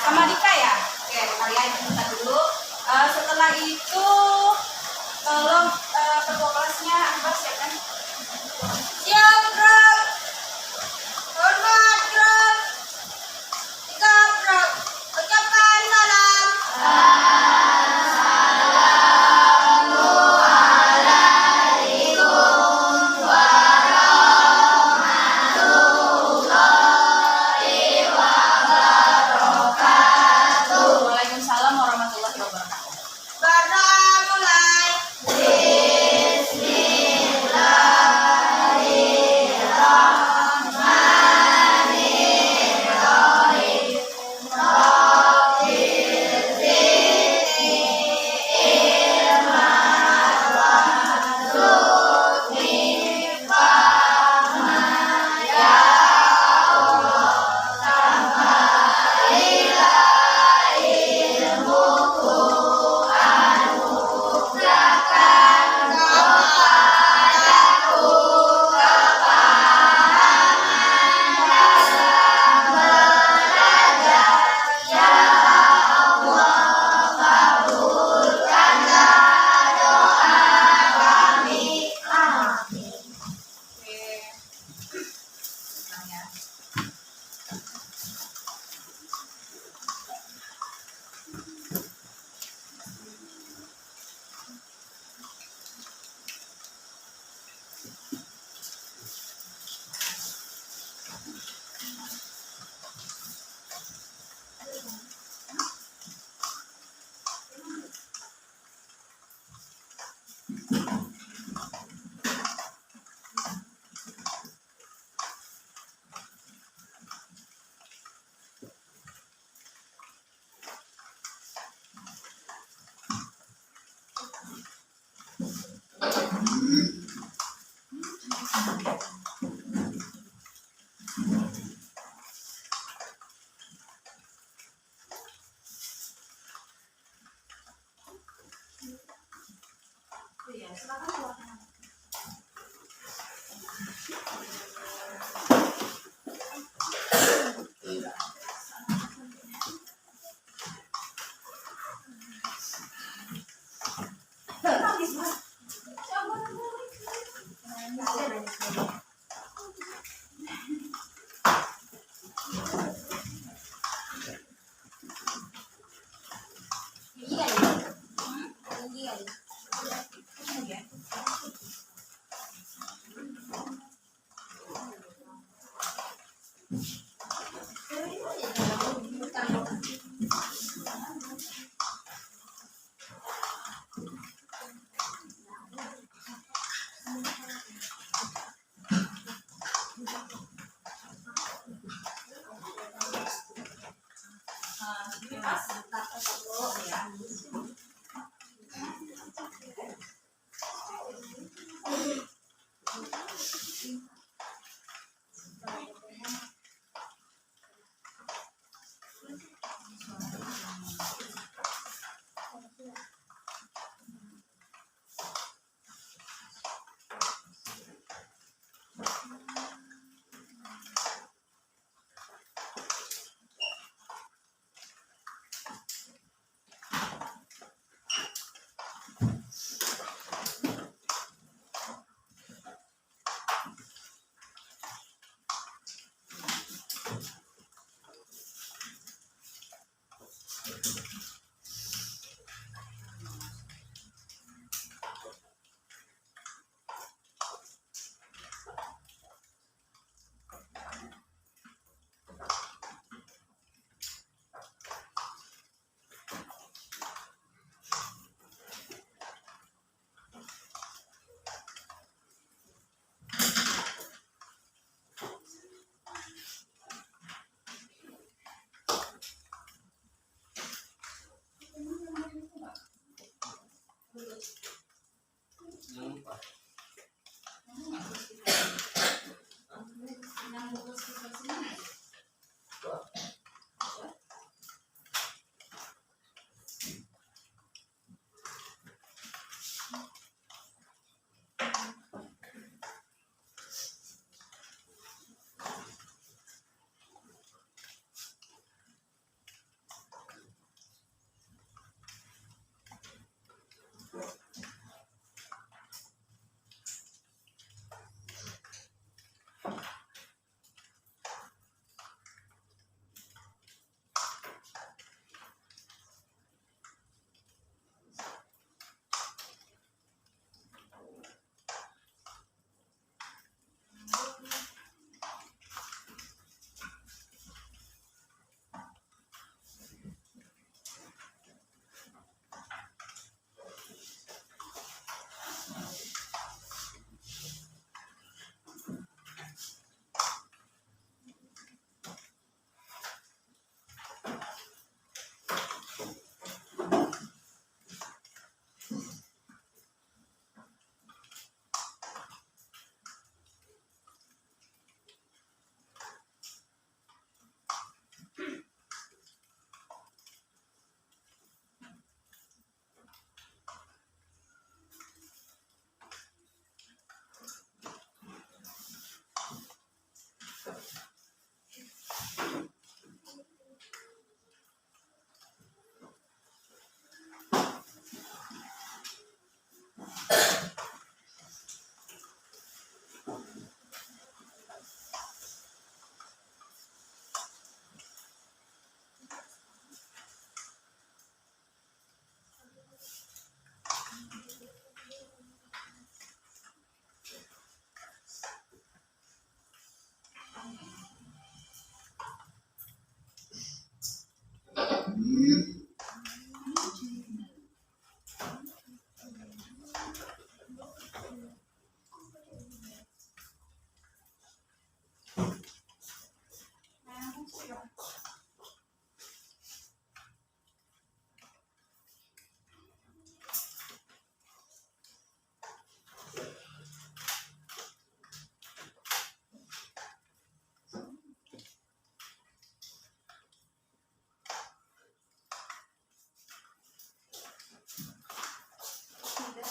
sama Dika ya. Oke, kalian minta dulu. Setelah itu tolong ketua kelasnya Akbar siapkan. Siap, Bro. Hormat, Bro. Tiga, Bro. Ucapkan salam. Waalaikumsalam warahmatullahi wabarakatuh.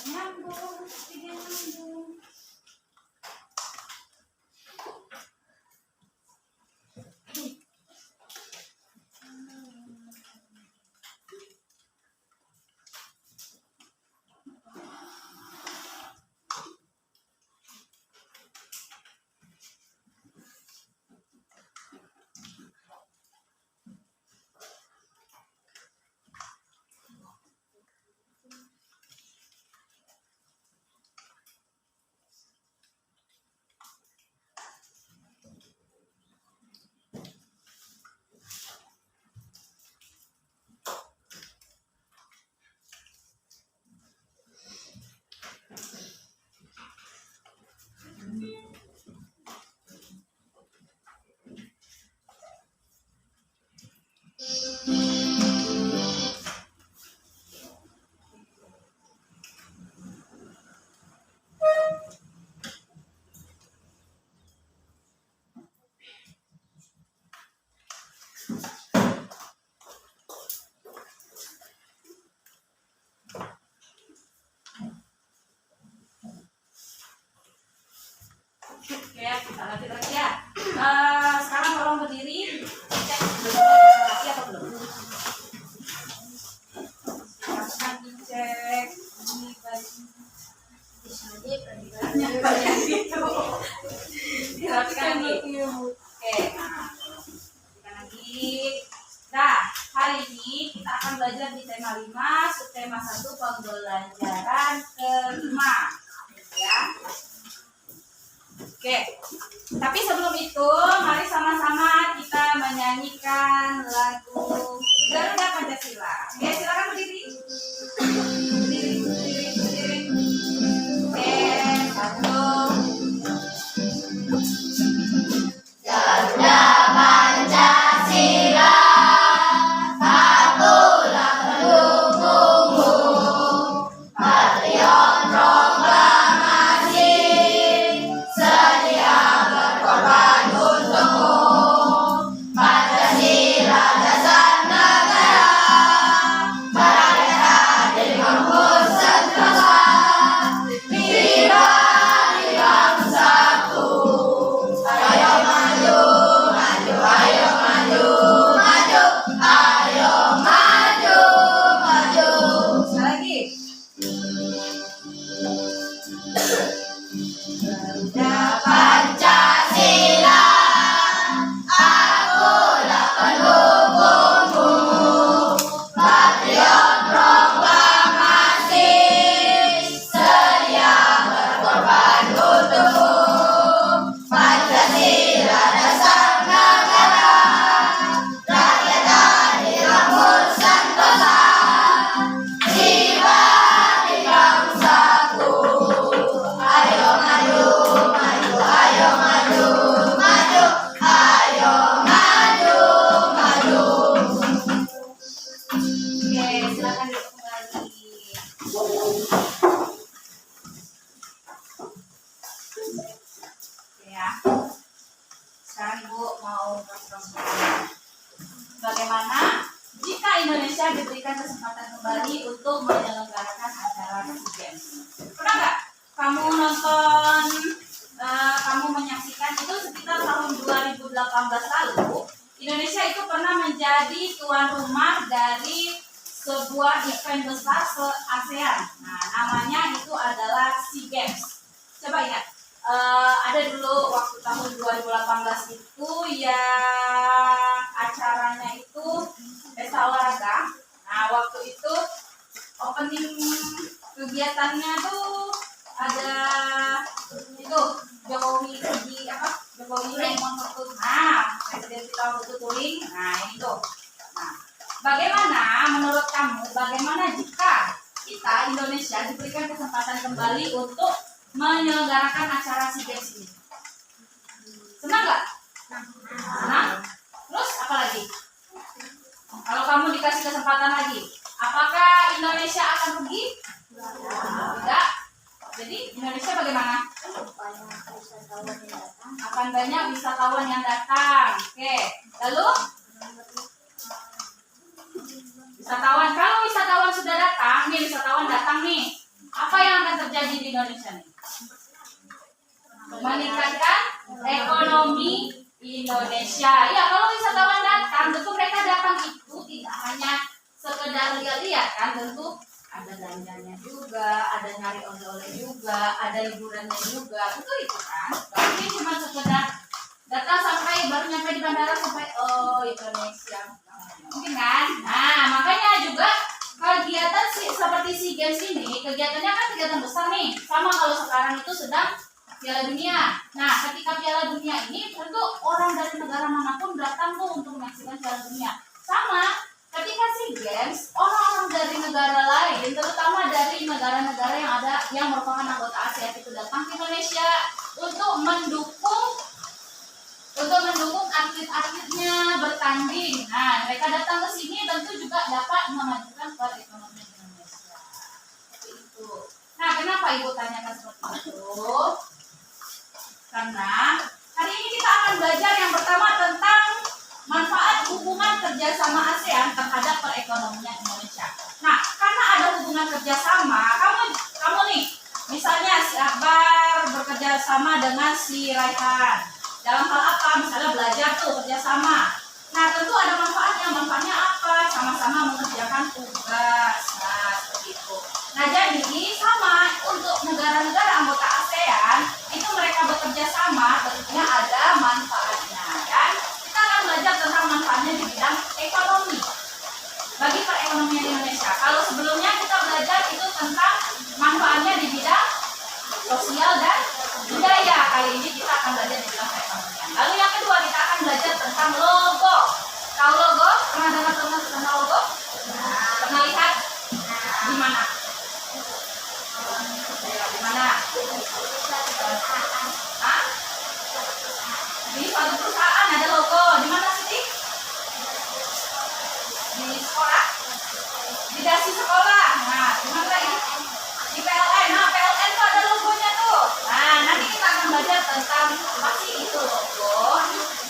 Nyambung, tidak nyambung. Oke, kita lanjut lagi ya. Sekarang tolong berdiri. Cek lagi atau belum? Silakan dicek. Ini banyak gitu. Silakan lagi. Oke, nah, kita lagi. Nah, hari ini kita akan belajar di tema 5, subtema 1 pembelajaran kelima. Ya. Oke, tapi sebelum itu mari sama-sama kita menyanyikan lagu Garuda Pancasila. Oke, silakan berdiri. Berdiri, berdiri, berdiri. Oke, 1. Garuda Pancasila, satulah pendukungmu, patriot proklamasi, sedia berkorban untukmu. Pancasila dasar negara, berada Bagaimana jika Indonesia diberikan kesempatan kembali untuk menyelenggarakan acara SEA Games? Pernah nggak kamu nonton, kamu menyaksikan itu sekitar tahun 2018 lalu, Indonesia itu pernah menjadi tuan rumah dari sebuah event besar se-ASEAN. Nah, namanya itu adalah SEA Games. Coba ingat, ada dulu waktu tahun 2018 itu yang acaranya itu pesta olahraga. Nah, waktu itu opening kegiatannya tuh ada itu Jokowi Turing. Nah, Presiden kita waktu itu Turing. Nah, ini tuh. Nah, bagaimana menurut kamu, bagaimana jika kita Indonesia diberikan kesempatan kembali untuk menyelenggarakan acara SEA Games ini? Senang nggak? Senang? Terus apa lagi? Kalau kamu dikasih kesempatan lagi, apakah Indonesia akan pergi? Tidak. Jadi Indonesia bagaimana? Akan banyak wisatawan yang datang. Oke. Lalu wisatawan, kalau wisatawan sudah datang, wisatawan datang nih, apa yang akan terjadi di Indonesia nih? Meningkatkan ekonomi Indonesia. Ya, kalau wisatawan datang, tentu mereka datang itu tidak hanya sekedar lihat-lihat kan, tentu ada belanjanya juga, ada nyari oleh-oleh juga, ada liburannya juga, tentu itu kan. Tapi cuma sekedar datang sampai baru nyampe di bandara sampai Indonesia, mungkin kan? Nah, makanya juga kegiatan seperti SEA Games ini, kegiatannya kan kegiatan besar nih. Sama kalau sekarang itu sedang Piala Dunia. Nah, ketika Piala Dunia ini tentu orang dari negara manapun datang tuh untuk menyaksikan Piala Dunia. Sama ketika SEA Games, orang-orang dari negara lain, terutama dari negara-negara yang merupakan anggota ASEAN itu datang ke Indonesia untuk mendukung atlet-atletnya bertanding. Nah, mereka datang ke sini tentu juga dapat memajukan perekonomian Indonesia. Seperti itu. Nah, kenapa Ibu tanyakan seperti itu? Karena hari ini kita akan belajar yang pertama tentang manfaat hubungan kerjasama ASEAN terhadap perekonomian Indonesia. Nah, karena ada hubungan kerjasama, kamu nih, misalnya si Akbar bekerja sama dengan si Raihan. Dalam hal apa? Misalnya belajar tuh kerjasama. Nah, tentu ada manfaatnya. Manfaatnya apa? Sama-sama mengerjakan tugas. Nah, seperti itu. Nah, jadi sama untuk negara-negara anggota ASEAN itu mereka bekerja sama, tentunya ada manfaatnya. Dan kita akan belajar tentang manfaatnya di bidang ekonomi bagi perekonomian Indonesia. Kalau sebelumnya kita belajar itu tentang manfaatnya di bidang sosial dan budaya. Kali ini kita akan belajar di bidang perekonomian. Lalu yang kedua kita akan belajar tentang logo. Tahu logo? Pernah dengar tentang logo? Pernah lihat? Di mana? Di mana? Hah? Di suatu perusahaan ada logo. Di mana sih? Di sekolah? Di dasi sekolah. Nah, di mana lagi? Di PLN. Nah, PLN tuh ada logonya tuh. Nah, nanti kita akan belajar tentang apa sih itu logo.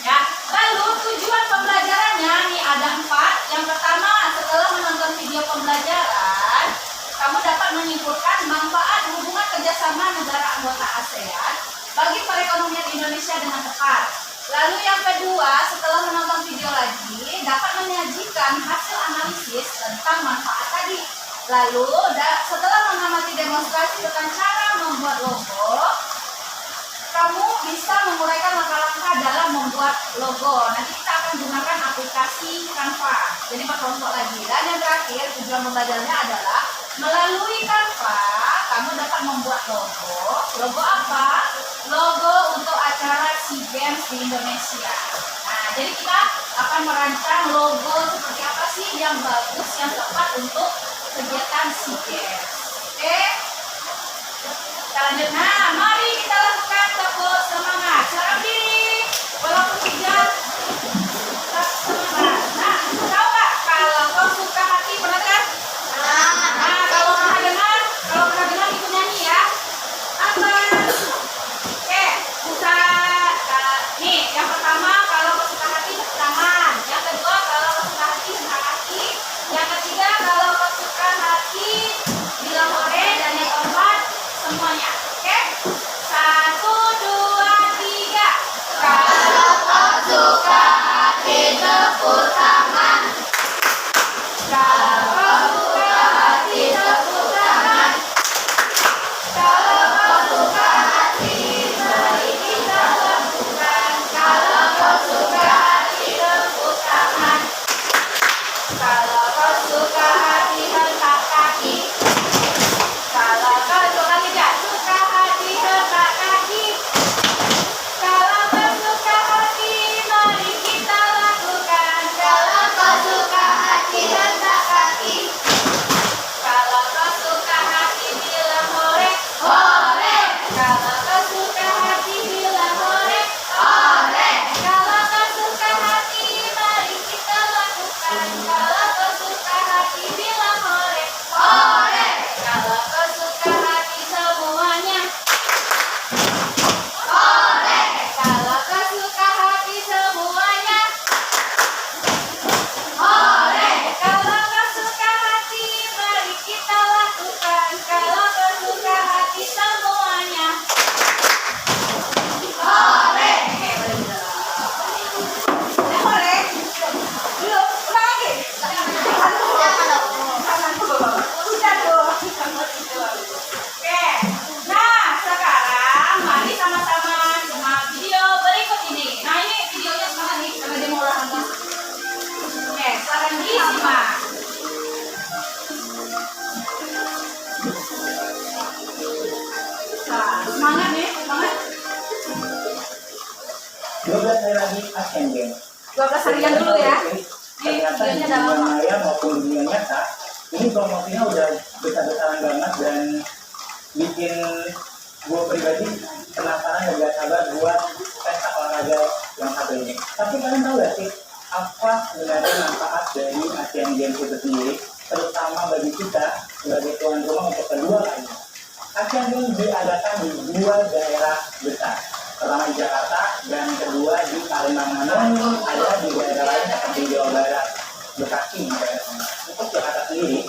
Ya. Lalu tujuan pembelajarannya nih ada 4. Yang pertama, setelah menonton video pembelajaran, kamu dapat menyimpulkan manfaat hubungan kerjasama negara anggota ASEAN bagi perekonomian Indonesia dengan tepat. Lalu yang kedua, setelah menonton video lagi, dapat menyajikan hasil analisis tentang manfaat tadi. Lalu setelah mengamati demonstrasi tentang cara membuat logo, kamu bisa menguraikan langkah-langkah dalam membuat logo. Nanti kita akan gunakan aplikasi Canva. Jadi kelompok lagi. Dan yang terakhir, tujuan pembelajarannya adalah melalui Canva kamu dapat membuat logo. Logo apa? Logo untuk acara SEA Games di Indonesia. Nah, jadi kita akan merancang logo seperti apa sih yang bagus, yang tepat untuk kegiatan SEA Games. Oke? Kita lanjut. Nah, mari kita lakukan tepuk semangat. Serap diri, walaupun hujan, tetap semangat. Nah, tahu nggak kalau kau suka hati, pernah kan? Nah, kalau pernah dengar ibu nyanyi ya. Apa? Oke, bisa. Nih, yang pertama kalau kau suka hati tepuk tangan. Yang kedua kalau kau suka hati tepuk kaki. Yang ketiga kalau kau suka hati bilang hore, dan yang keempat semuanya. Oke? 1, 2, 3. Kalau kau suka hati tepuk tangan. Kalau kau suka hati tepuk tangan. Kalau kau suka hati, mari kita lakukan. Kalau kau suka hati tepuk tangan. Kalau kau suka hati hentak kaki. Kalau kau suka tidak suka hati hentak kaki. Kalau kau suka hati, mari kita lakukan. Kalau kau suka hati hentak kaki. Kalau kau suka hati bilang hore, hore. Kalau kau suka hati bilang hore, hore. Kalau kau suka hati, mari kita lakukan. Kalau kau suka hati bilang hore, hore. Kalau kau suka hati semuanya, hore. Kalau kau suka hati semuanya, hore. Kalau kau suka hati, mari kita lakukan. Kalau kau suka hati semuanya, hore. Hore. Belum, ulang lagi. Udah dong. Oke. Nah, sekarang mari sama-sama simak video berikut ini. Nah, ini videonya semangat nih karena dia mau olahraga. Oke, sekarang disimak. Nah, semangat nih, semangat. 12 hari lagi Asian Games. 12 harian dulu ya. Ini Ternyata di videonya dalam. dunia maya maupun dunia nyata, ini promosinya udah besar-besaran banget dan bikin gue pribadi penasaran dan gak sabar buat pesta olahraga yang satu ini. Tapi kalian tahu gak sih apa sebenarnya manfaat dari Asian Games itu sendiri, terutama bagi kita sebagai tuan rumah untuk kedua kalinya. Asian Games diadakan di 2 daerah besar. Pertama di Jakarta dan kedua di Kalimantan. Namun ada di daerah lain seperti Jawa Barat, Bekasi. Untuk Jakarta sendiri,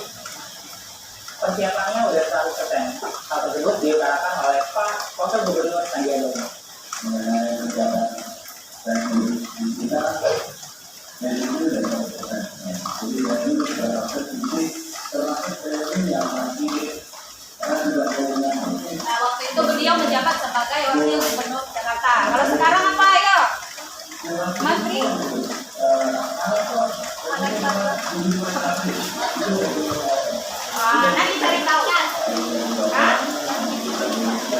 persiapannya udah 100%. Hal tersebut diutarakan oleh Pak Wakil Gubernur Sandiaga Uno. Mengenai kegiatan dan kita dari itu dan jadi dari beberapa titik termasuk dari yang masih Nah, waktu itu beliau menjabat sebagai Wakil Gubernur Jakarta. Kalau sekarang apa ya? Menteri. Nanti cari tahu kan? Hah?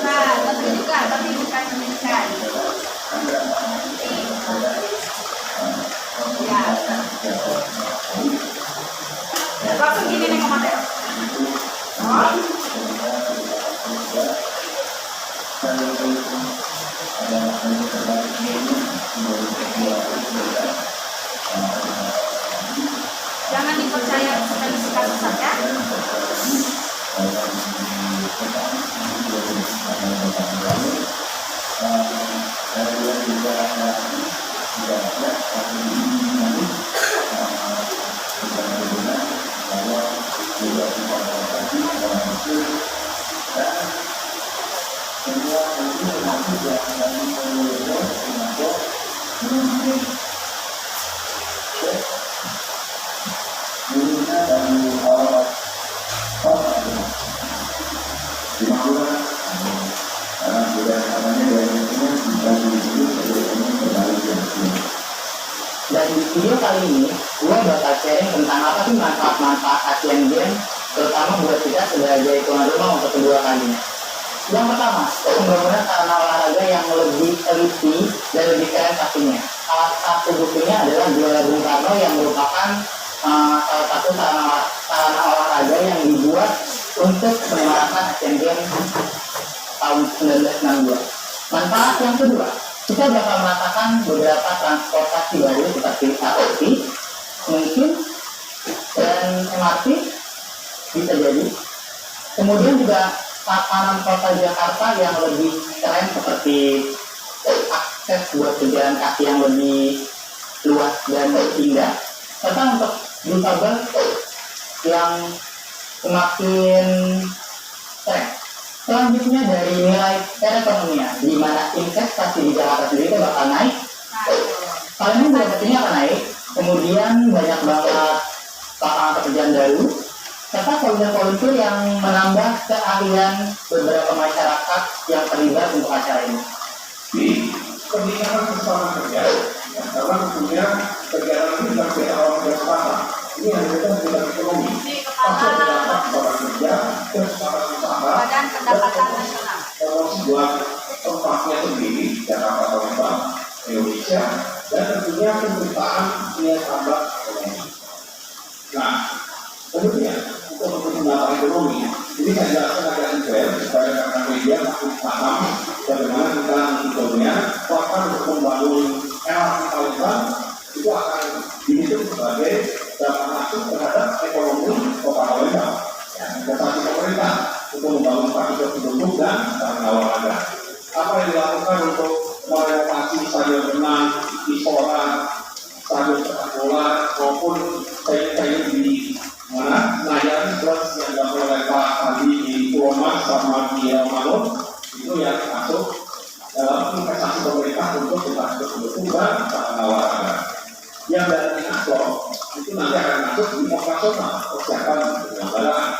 Nah, menteri juga, tapi bukan pendidikan. Ya. Langsung gini nih komandan. Oh. Jangan dipercaya sekali sekali saja. di video kali ini, gue bakal sharing tentang apa sih manfaat-manfaat Asian Games, terutama buat kita sebagai tuan rumah untuk kedua kalinya. Yang pertama, pembangunan sarana olahraga yang lebih teliti dan lebih keren pastinya. Salah satu buktinya adalah Gelora Bung Karno yang merupakan salah satu sarana olahraga yang dibuat untuk menyemarakan Asian Games tahun 1962. Manfaat yang kedua, kita bakal merasakan beberapa transportasi baru seperti LRT, mungkin, dan MRT bisa jadi. Kemudian juga tatanan kota Jakarta yang lebih keren seperti akses buat pejalan kaki yang lebih luas dan indah, serta untuk difabel yang semakin keren. Selanjutnya dari nilai perekonomian, di mana investasi di Jakarta sendiri itu bakal naik. Kalian juga pastinya akan naik. Kemudian banyak banget lapangan pekerjaan baru, serta volunteer yang menambah keahlian beberapa masyarakat yang terlibat untuk acara ini. Di peningkatan kesempatan kerja, karena tentunya kegiatan ini bukan kita awal kesempatan. Ini yang kita bidang ekonomi. Masuk ke dalam kesempatan kerja, kesempatan usaha, Badan Pendapatan Nasional. terus buat tempatnya sendiri, Jakarta Palembang, Indonesia, dan tentunya pemberitaan nilai tambah ekonomi. Nah, kemudian untuk pendapat ekonomi, ini saya jelaskan agak detail supaya rekan media makin paham bagaimana kita menghitungnya. Bahkan untuk membangun LRT Palembang itu akan dihitung sebagai dampak langsung terhadap ekonomi kota Palembang. Investasi pemerintah untuk membangun fasilitas penduduk dan sarana olahraga. Apa yang dilakukan untuk merenovasi stadion renang, istora, stadion sepak bola maupun stadion di mana Senayan plus yang dilakukan oleh Pak Adi di Pulau Mas sama di Mangun itu yang masuk dalam investasi pemerintah untuk infrastruktur pendukung dan sarana olahraga. Yang dari Aslo itu nanti akan masuk di operasional persiapan penyelenggaraan.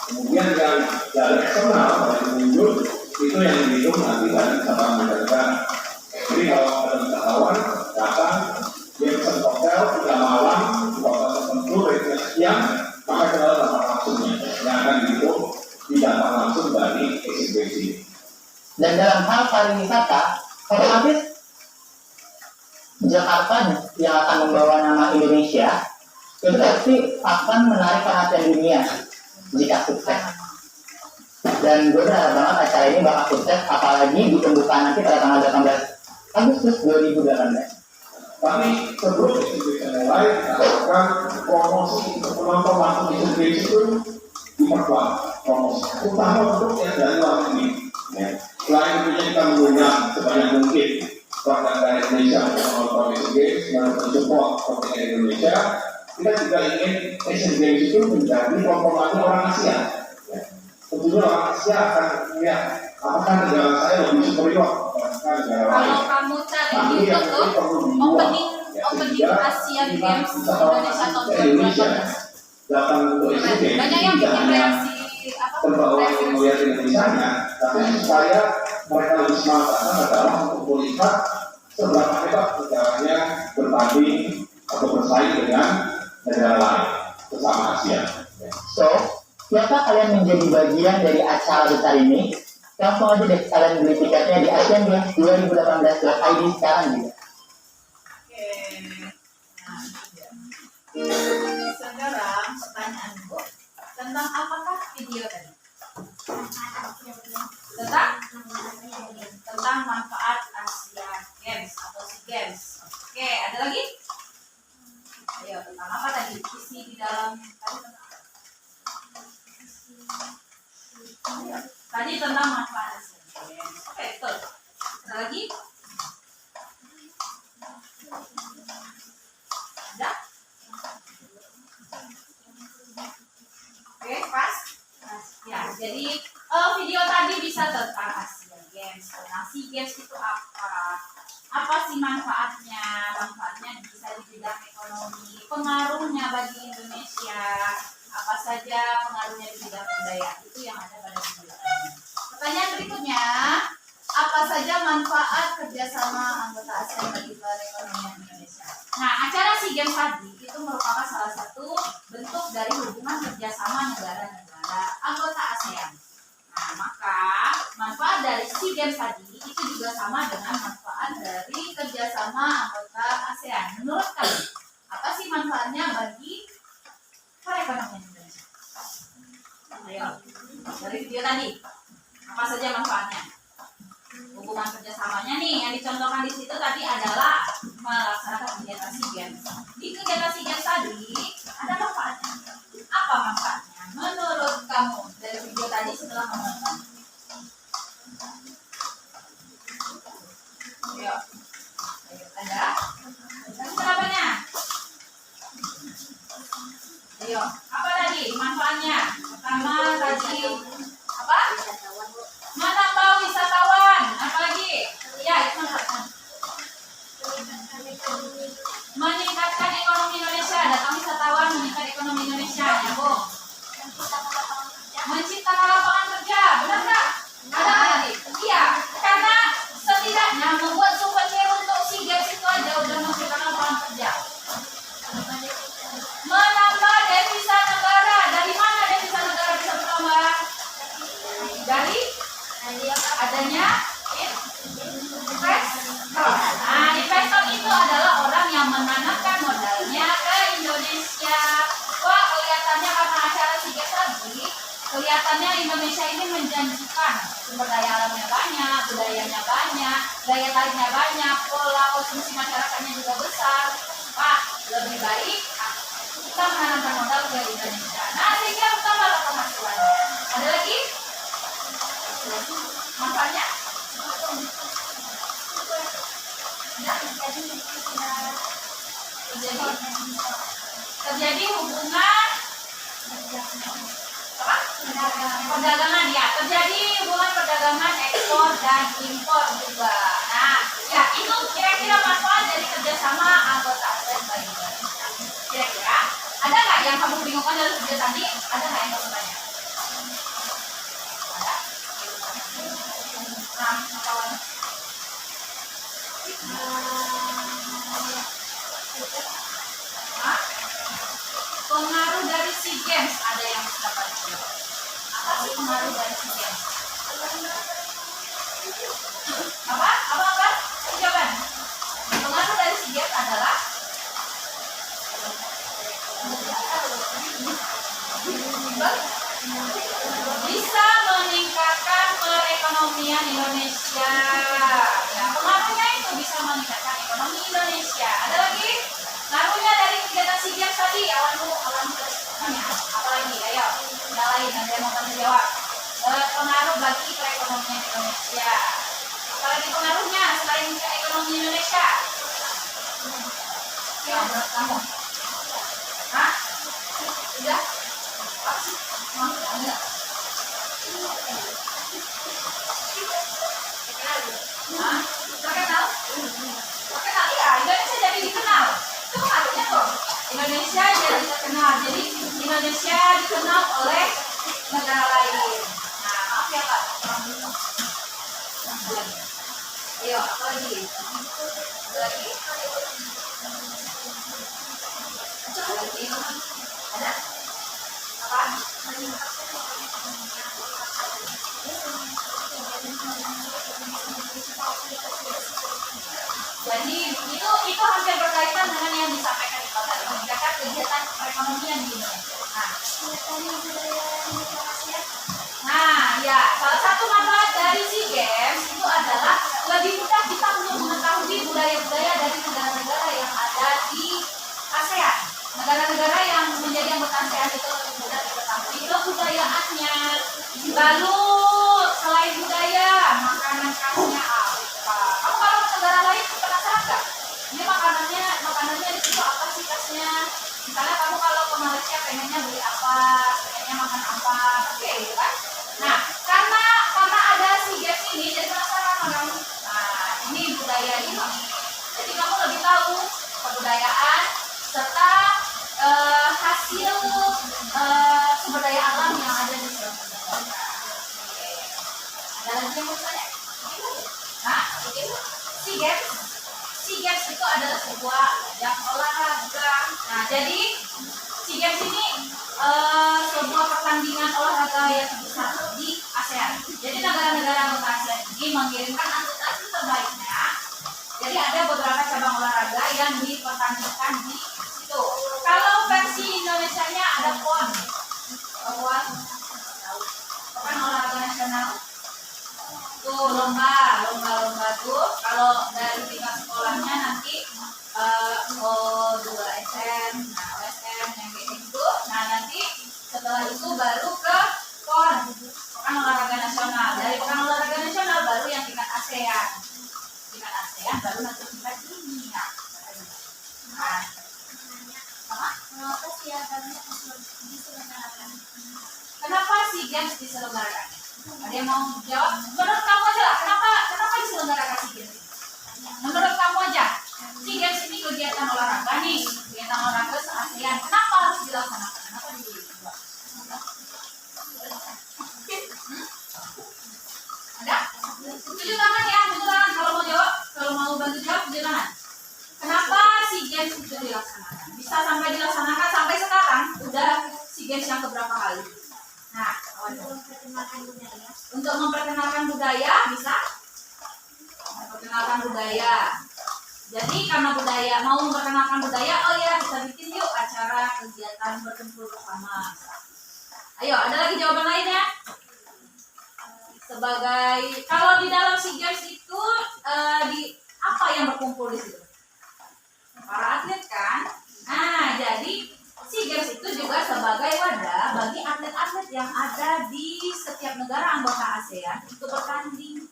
Kemudian yang dari eksternal dari pengunjung itu yang dihitung nanti dari wisatawan mancanegara. Jadi kalau ada wisatawan datang dia pesan hotel 3 malam di kota tertentu rate sekian, maka kita dapat langsungnya yang akan dihitung tidak langsung dari eksibisi. Dan dalam hal pariwisata, otomatis Jakarta yang akan membawa nama Indonesia itu pasti akan menarik perhatian dunia jika sukses. Dan gue berharap banget acara ini bakal sukses, apalagi di pembukaan nanti pada tanggal 18 Agustus 2018. Tapi sebelum eksibisi mulai, kita lakukan promosi untuk penonton langsung eksibisi itu diperkuat promosi, utama untuk yang dari luar negeri. Selain itu kita mengundang sebanyak mungkin warga negara Indonesia untuk menonton Asian Games dan mensupport kontingen Indonesia. Kita juga ingin Asian Games itu menjadi kompetisi orang Asia. Tentunya orang Asia akan melihat apakah negara saya lebih superior dibandingkan negara lain. Kalau kamu cari di YouTube tuh opening Asian Games Indonesia tahun 2018. Datang untuk Asian Games. Banyak yang bikin reaksi terbawa reaksi. melihat Indonesia-nya, tapi supaya mereka lebih semangat adalah untuk melihat seberapa hebat negaranya bertanding atau bersaing dengan negara lain sesama Asia. So, siapa kalian menjadi bagian dari acara besar ini? Langsung aja deh kalian beli tiketnya di Asian Games 2018.id sekarang juga. Oke. Nah, sekarang pertanyaanku tentang apakah video tadi? Tentang manfaat Asian Games atau SEA Games. Oke, ada lagi? Ayo, tentang apa tadi? Isi di dalam tadi tentang manfaat Asian Games. Oke, betul. Ada lagi? Ada? Oke, pas. Ya, jadi video tadi bisa tentang Asian Games. Nah, SEA Games itu apa? Apa sih manfaatnya? Manfaatnya bisa di bidang ekonomi, pengaruhnya bagi Indonesia, apa saja pengaruhnya di bidang budaya, itu yang ada pada video tadi. Pertanyaan berikutnya, apa saja manfaat kerjasama anggota ASEAN bagi perekonomian Indonesia? Nah, acara SEA Games tadi itu merupakan salah satu bentuk dari hubungan kerjasama negara-negara anggota ASEAN. Nah, maka manfaat dari SEA Games tadi itu juga sama dengan manfaat dari kerjasama anggota ASEAN. Menurut kamu, apa sih manfaatnya bagi perekonomian Indonesia? Ayo, dari video tadi, apa saja manfaatnya? Hubungan kerjasamanya nih yang dicontohkan di situ tadi adalah melaksanakan kegiatan SEA Games. Di kegiatan SEA Games tadi ada manfaatnya. Apa manfaatnya? Menurut kamu dari video tadi setelah menonton? Ayo, ada? Kenapanya? Ayo, apa tadi manfaatnya? Pertama tadi apa? Menambah wisatawan. Apa lagi? Ya, itu manfaatnya. Meningkatkan ekonomi Indonesia. Datang wisatawan meningkatkan ekonomi Indonesia. Ya, Bu. Menciptakan lapangan kerja. Benar nggak? Ada nggak tadi? Iya. Karena setidaknya membuat souvenir untuk SEA Games itu aja udah menciptakan lapangan kerja. Menambah devisa negara. Dari mana devisa negara bisa bertambah? Dari adanya investor. Nah, investor itu adalah orang yang menanamkan modalnya ke Indonesia. Wah, kelihatannya karena acara SEA Games tadi, kelihatannya Indonesia ini menjanjikan sumber daya alamnya banyak, budayanya banyak, daya tariknya banyak, pola konsumsi masyarakatnya juga besar. Wah, lebih baik kita menanamkan modal ke Indonesia. Nah, sehingga bertambah penghasilannya. Ada lagi? Manfaatnya? Terjadi hubungan apa? Perdagangan ya, terjadi hubungan perdagangan ekspor dan impor juga. Nah, ya itu kira-kira manfaat dari kerjasama anggota ASEAN bagi Indonesia. Kira-kira ada nggak yang kamu bingungkan dari video tadi? Ada nggak yang kamu tanya? Ada? Nah, kawan. Hah? Pengaruh dari SEA Games ada yang dapat jawab. Apa sih pengaruh dari SEA Games? Apa? Apa? Jawaban. Pengaruh dari SEA Games adalah bisa meningkatkan perekonomian Indonesia. Ya, pengaruhnya itu bisa meningkatkan ekonomi Indonesia. Ada lagi? Pengaruhnya dari kegiatan SEA Games tadi, awan terus. Apa lagi? Ayo, yang lain nanti yang mau bantu jawab. Pengaruh bagi perekonomian Indonesia. Apalagi pengaruhnya selain ke ekonomi Indonesia? Ya, menurut kamu? Hah? Sudah? Apa sih? Enggak. Hah? Terkenal? Terkenal? Iya, Indonesia jadi dikenal. Itu pengaruhnya tuh. Indonesia jadi terkenal. Jadi Indonesia dikenal oleh negara lain. Nah, maaf ya Pak. Ayo, apa lagi? Ada lagi? Ada? Apa? Jadi itu hampir berkaitan dengan yang disampaikan di tadi, meningkatkan kegiatan perekonomian di Indonesia. Nah, ya salah satu manfaat dari SEA Games itu adalah lebih mudah kita untuk mengetahui budaya-budaya dari negara-negara yang ada di ASEAN. Negara-negara yang menjadi anggota ASEAN itu lebih mudah diketahui kebudayaannya. Lalu selain budaya, makanan khasnya apa? Kamu kalau ke negara lain penasaran nggak? Ini makanannya di situ apa sih khasnya? Misalnya kamu kalau ke Malaysia pengennya beli apa, pengennya makan apa, oke gitu kan? Nah, karena ada SEA Games ini, jadi penasaran orang. Nah, ini budaya ini. Jadi kamu lebih tahu kebudayaan serta hasil sumber daya alam yang ada di suatu negara. Ada lagi yang mau tanya? Hah? SEA Games? SEA Games itu adalah sebuah ajang olahraga. Nah, jadi SEA Games ini sebuah pertandingan olahraga yang terbesar di ASEAN. Jadi negara-negara anggota ASEAN ini mengirimkan atlet-atlet terbaiknya. Jadi ada beberapa cabang olahraga yang dipertandingkan di situ. Kalau versi Indonesianya ada PON. PON olahraga nasional. Tuh lomba tuh. Kalau dari tingkat sekolahnya nanti O2SM, nah OSM yang kayak gitu. Nah nanti setelah itu baru ke PON, pekan olahraga nasional. Dari pekan olahraga nasional baru yang tingkat ASEAN. Tingkat ASEAN baru nanti tingkat dunia. Nah, kenapa SEA Games diselenggarakan? Ada yang mau jawab? Menurut kamu aja lah, kenapa diselenggarakan SEA Games? Menurut kamu aja, SEA Games ini kegiatan olahraga nih, kegiatan olahraga se-ASEAN. Kenapa harus dilaksanakan? Kenapa dibuat? Ada? Tujuh tangan ya, tujuh tangan. Kalau mau jawab, kalau mau bantu jawab, tujuh tangan. Kenapa SEA Games itu dilaksanakan? Bisa sampai dilaksanakan sampai sekarang, udah SEA Games yang keberapa kali? Nah, untuk memperkenalkan budaya bisa? Memperkenalkan budaya. Jadi karena budaya, mau memperkenalkan budaya, oh ya kita bikin yuk acara kegiatan bertempur bersama. Ayo, ada lagi jawaban lainnya? Sebagai, kalau di dalam SEA Games itu di apa yang berkumpul di situ? Para atlet kan? Nah, jadi SEA Games itu juga sebagai wadah bagi atlet-atlet yang ada di setiap negara anggota ASEAN untuk bertanding.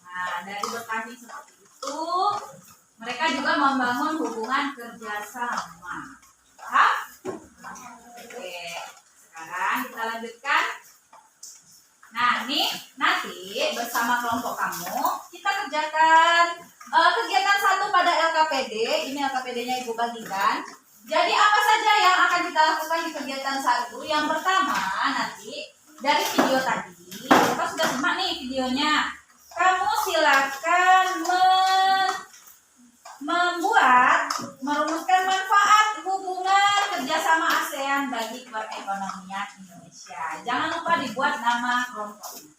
Nah, dari bertanding seperti itu, mereka juga membangun hubungan kerjasama. Paham? Oke, sekarang kita lanjutkan. Nah, nih nanti bersama kelompok kamu kita kerjakan kegiatan satu pada LKPD. Ini LKPD-nya Ibu bagikan. Jadi apa saja yang akan kita lakukan di kegiatan satu? Yang pertama nanti dari video tadi, kita sudah simak nih videonya. Kamu silakan merumuskan manfaat hubungan kerjasama ASEAN bagi perekonomian Indonesia. Jangan lupa dibuat nama kelompoknya.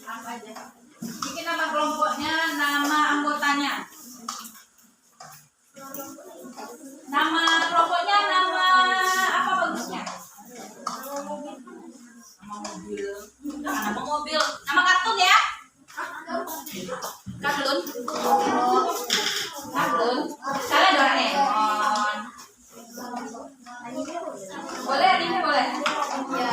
Apa aja? Bikin nama kelompoknya, nama anggotanya. Nama kelompoknya, nama apa bagusnya? Nama mobil. Nama mobil. Nama kartun ya? Kartun. Kartun. Kalian Doraemon. Boleh, ini boleh. Ya.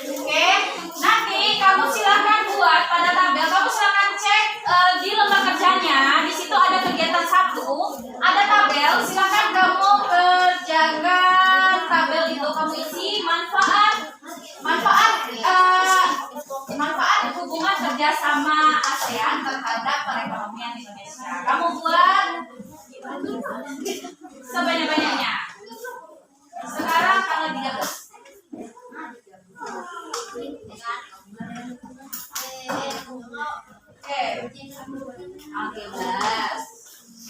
Oke, nanti kamu silakan buat pada tabel. Kamu silakan cek di lembar kerjanya. Di situ ada kegiatan satu, ada tabel. Silakan kamu kerjakan tabel itu. Kamu isi manfaat hubungan kerjasama ASEAN terhadap perekonomian Indonesia. Kamu buat sebanyak-banyaknya. Sekarang tanggal 13. Oke, 14.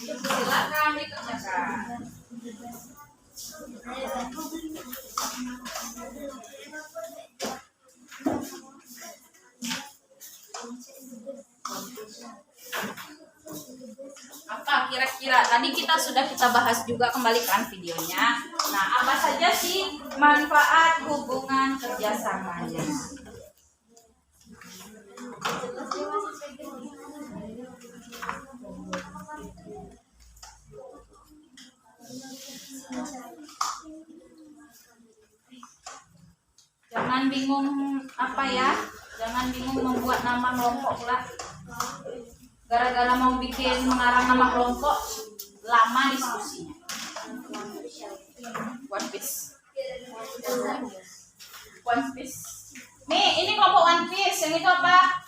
Silakan dikerjakan. Apa kira-kira tadi kita sudah bahas juga, kembalikan videonya. Nah, apa saja sih manfaat hubungan kerjasamanya? Jangan bingung apa ya? Jangan bingung membuat nama kelompok pula. Gara-gara mau bikin mengarang nama kelompok, lama diskusinya. One Piece. One Piece. Nih, ini kelompok One Piece. Yang itu apa?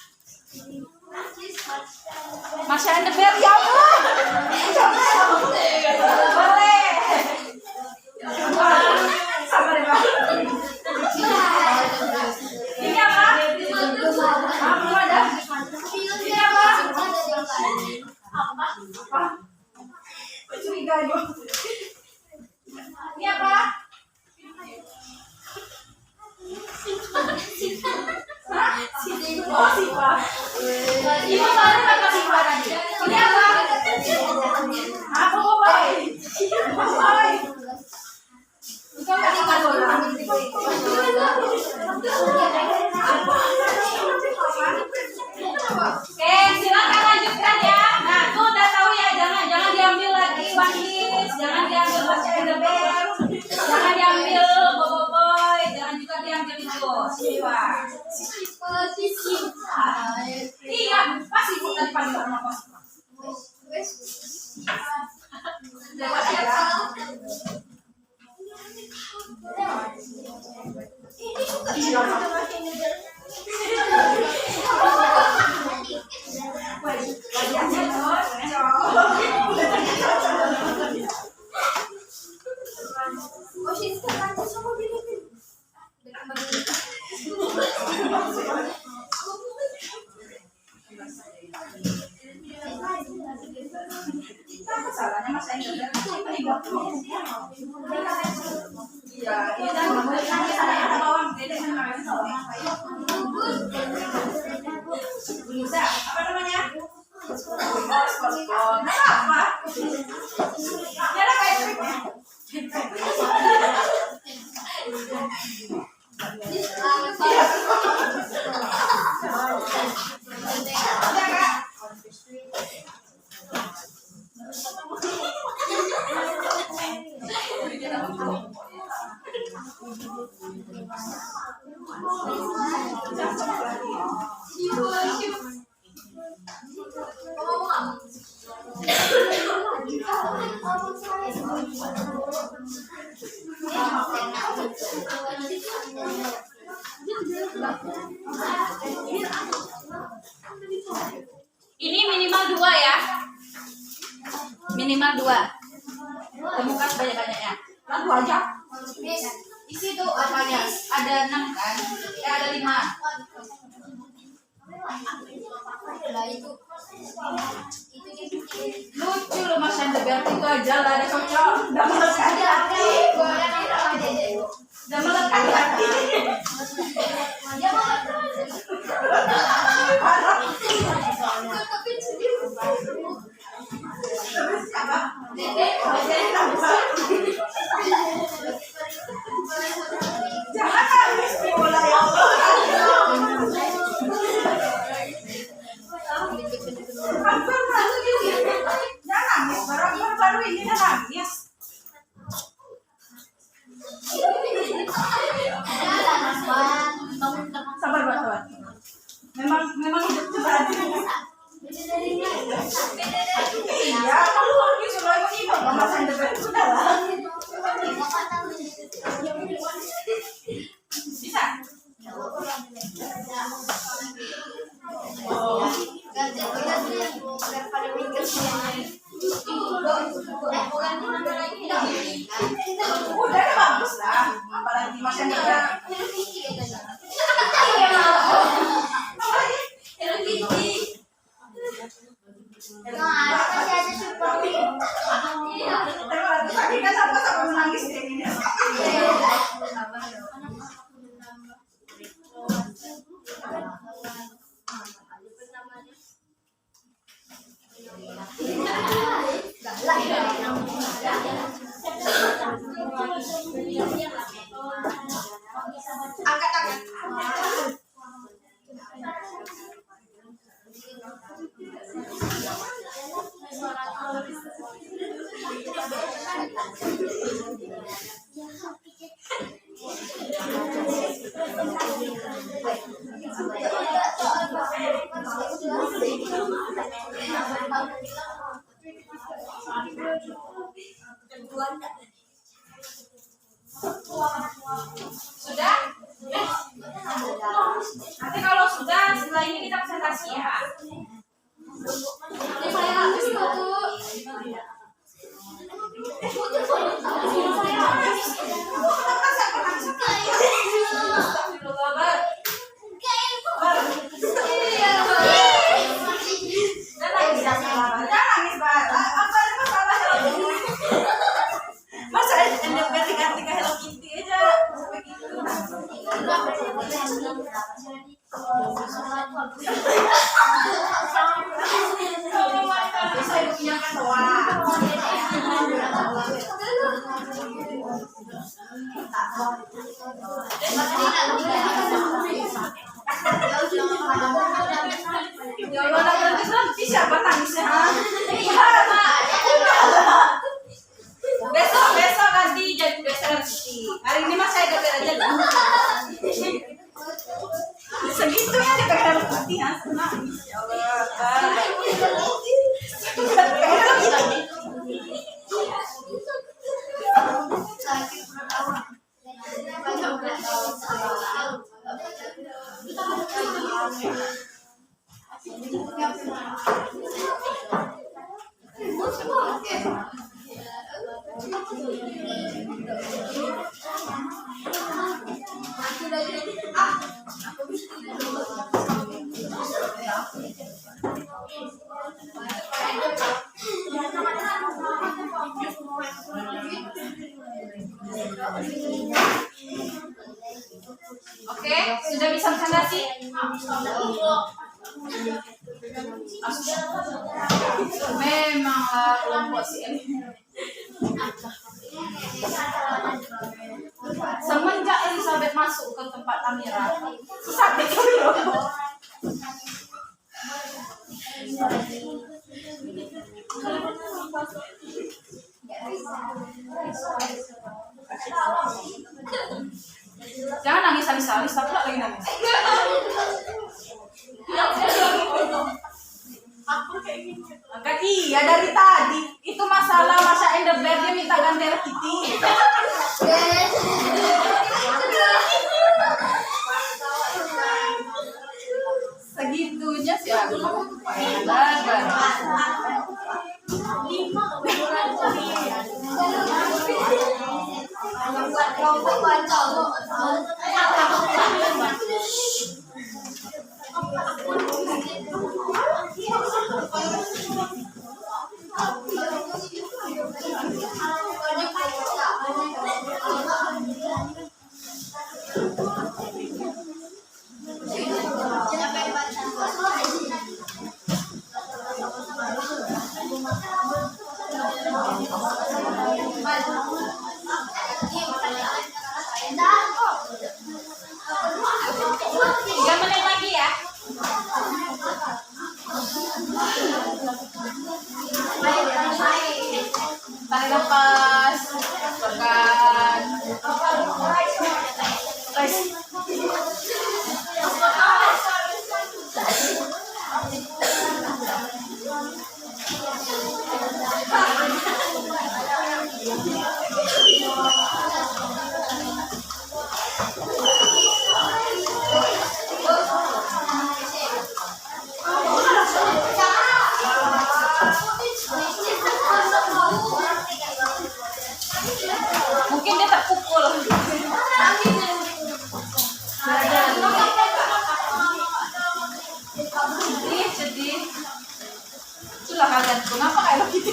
Masya and the Bear, ya Allah. Ibu baru apa sih tadi? Ini apa? Apa boy? Boy. Bukan tadi bola. Oke, silakan lanjutkan ya. Nah, tuh udah tahu ya, jangan diambil lagi Wahis, jangan diambil Basket, jangan diambil Boboiboy, jangan juga diambil itu. Siwa. Iya, pas ibu tadi panggil sama kos. Lewat aja. Salahnya Mas Enggar. Iya, ini kan ada bawang gede sama bisa apa namanya? Oh, apa? Ini ada kayak triknya. Ini minimal 2 ya. Minimal 2. Temukan sebanyak-banyaknya. Lalu aja. Isi tuh apanya? Ada 6 kan? Ada 5. Lucu loh Mas Enggar, itu aja lah ada cocok. Udah melekat di hati. Udah melekat di hati. Jangan nangis di bola ya Allah. Jangan nangis, baru ini udah nangis. Sabar, sabar. Memang hidup itu berat. Iya, kamu lagi suruh ikut Mas Enggar sudah lah. Bisa? Oh. Udah bagus lah. Apalagi Mas Enggar. Tadi kan sama-sama menangis kayak gini. Angkat. Sudah? Nanti kalau sudah, setelah ini kita presentasi ya. Hello Kitty aja. Ya Allah, anak nanti siapa tangisnya? Besok ganti jadi besok ganti. Hari ini mas saya gak aja lah. Segitunya dipegang putih ya, senang. Ya Allah. Oke, sudah bisa presentasi? Memanglah kelompok sini. Semenjak Elizabeth masuk ke tempat Amira, susah deh loh. Jangan nangis habis-habis, tapi lagi nangis. Angkat iya dari tadi. Itu masalah Masha and the Bear, dia minta ganti Hello Kitty. Segitunya sih aku tarik nafas, pegang. Mungkin dia terpukul. Sedih. Itulah kalian. Kenapa kayak gitu?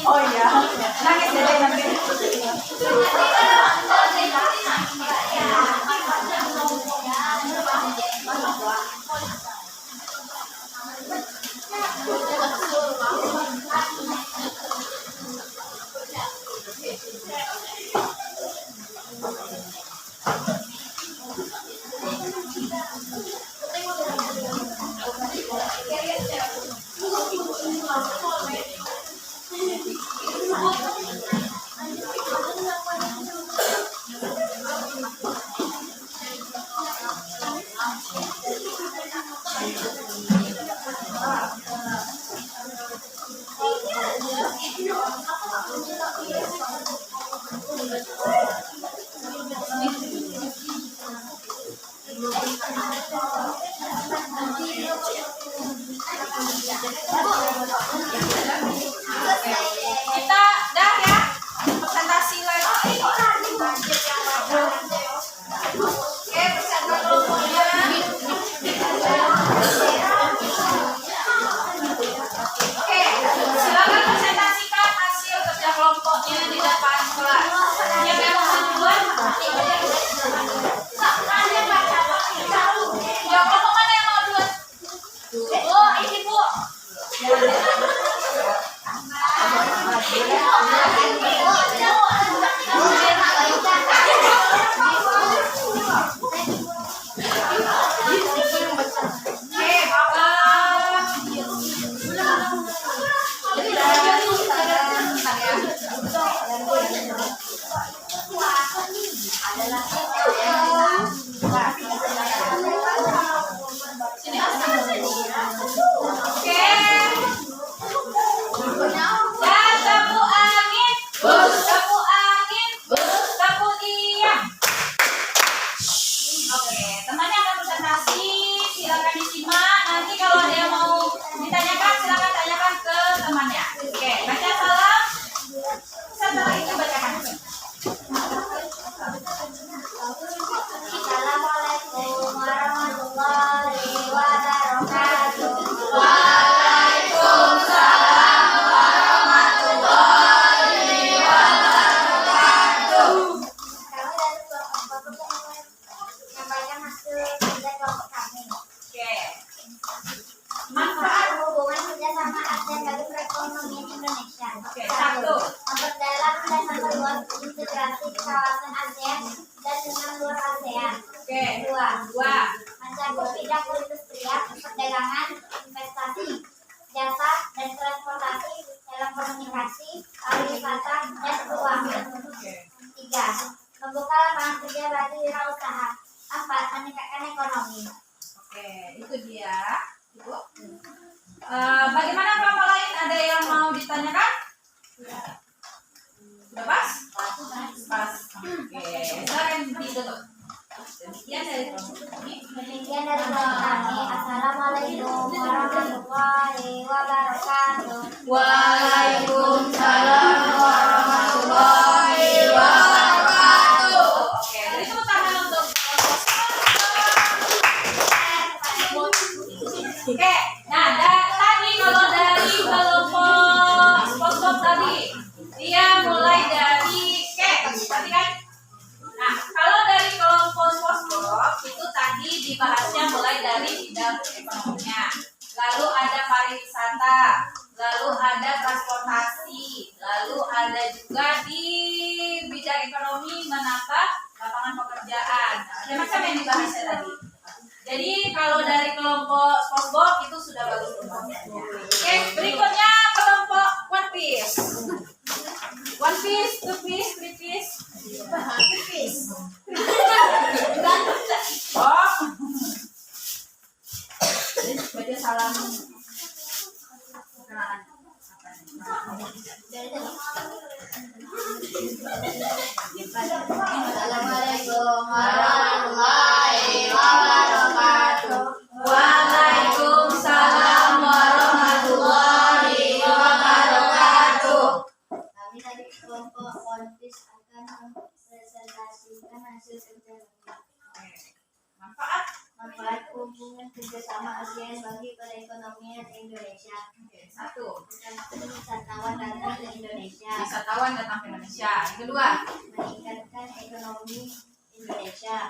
Oh iya. Nangis deh nanti. Kita dah ya presentasi lagi. Oke, presentasi kelompoknya. bidang perindustrian, perdagangan, investasi, jasa, dan transportasi, telekomunikasi, pariwisata, dan keuangan. 3. Membuka lapangan kerja bagi wirausaha. 4. Meningkatkan ekonomi. Oke, itu dia. Ibu. Bagaimana kelompok lain? Ada yang mau ditanyakan? Sudah pas? Pas. Oke, silakan ditutup. Demikian dari kelompok kami. Demikian dari kelompok kami. Assalamualaikum warahmatullahi wabarakatuh. Waalaikumsalam warahmatullahi wabarakatuh. Oke, jadi tepuk tangan untuk Oke, nah tadi kalau dari kelompok spot tadi dia mulai dari tadi kan. Nah, kalau dari kelompok spot itu tadi dibahasnya mulai dari bidang ekonominya. Lalu ada pariwisata, lalu ada transportasi, lalu ada juga di bidang ekonomi menambah lapangan pekerjaan. Ada macam yang dibahasnya tadi. Jadi kalau dari kelompok SpongeBob itu sudah bagus pembahasannya. Oke, berikutnya kelompok One Piece. One Piece, Two Piece, Three Piece. Three Piece. Oh. Jadi baca salam perkenalan. Assalamualaikum warahmatullahi wabarakatuh. Waalaikumsalam warahmatullahi wabarakatuh. Kami dari kelompok One Piece akan mempresentasikan hasil kerja kami. Manfaat. Manfaat hubungan kerjasama ASEAN bagi perekonomian Indonesia. Oke, 1. Wisatawan datang ke Indonesia. Wisatawan datang ke Indonesia. Yang kedua, Meningkatkan ekonomi Indonesia.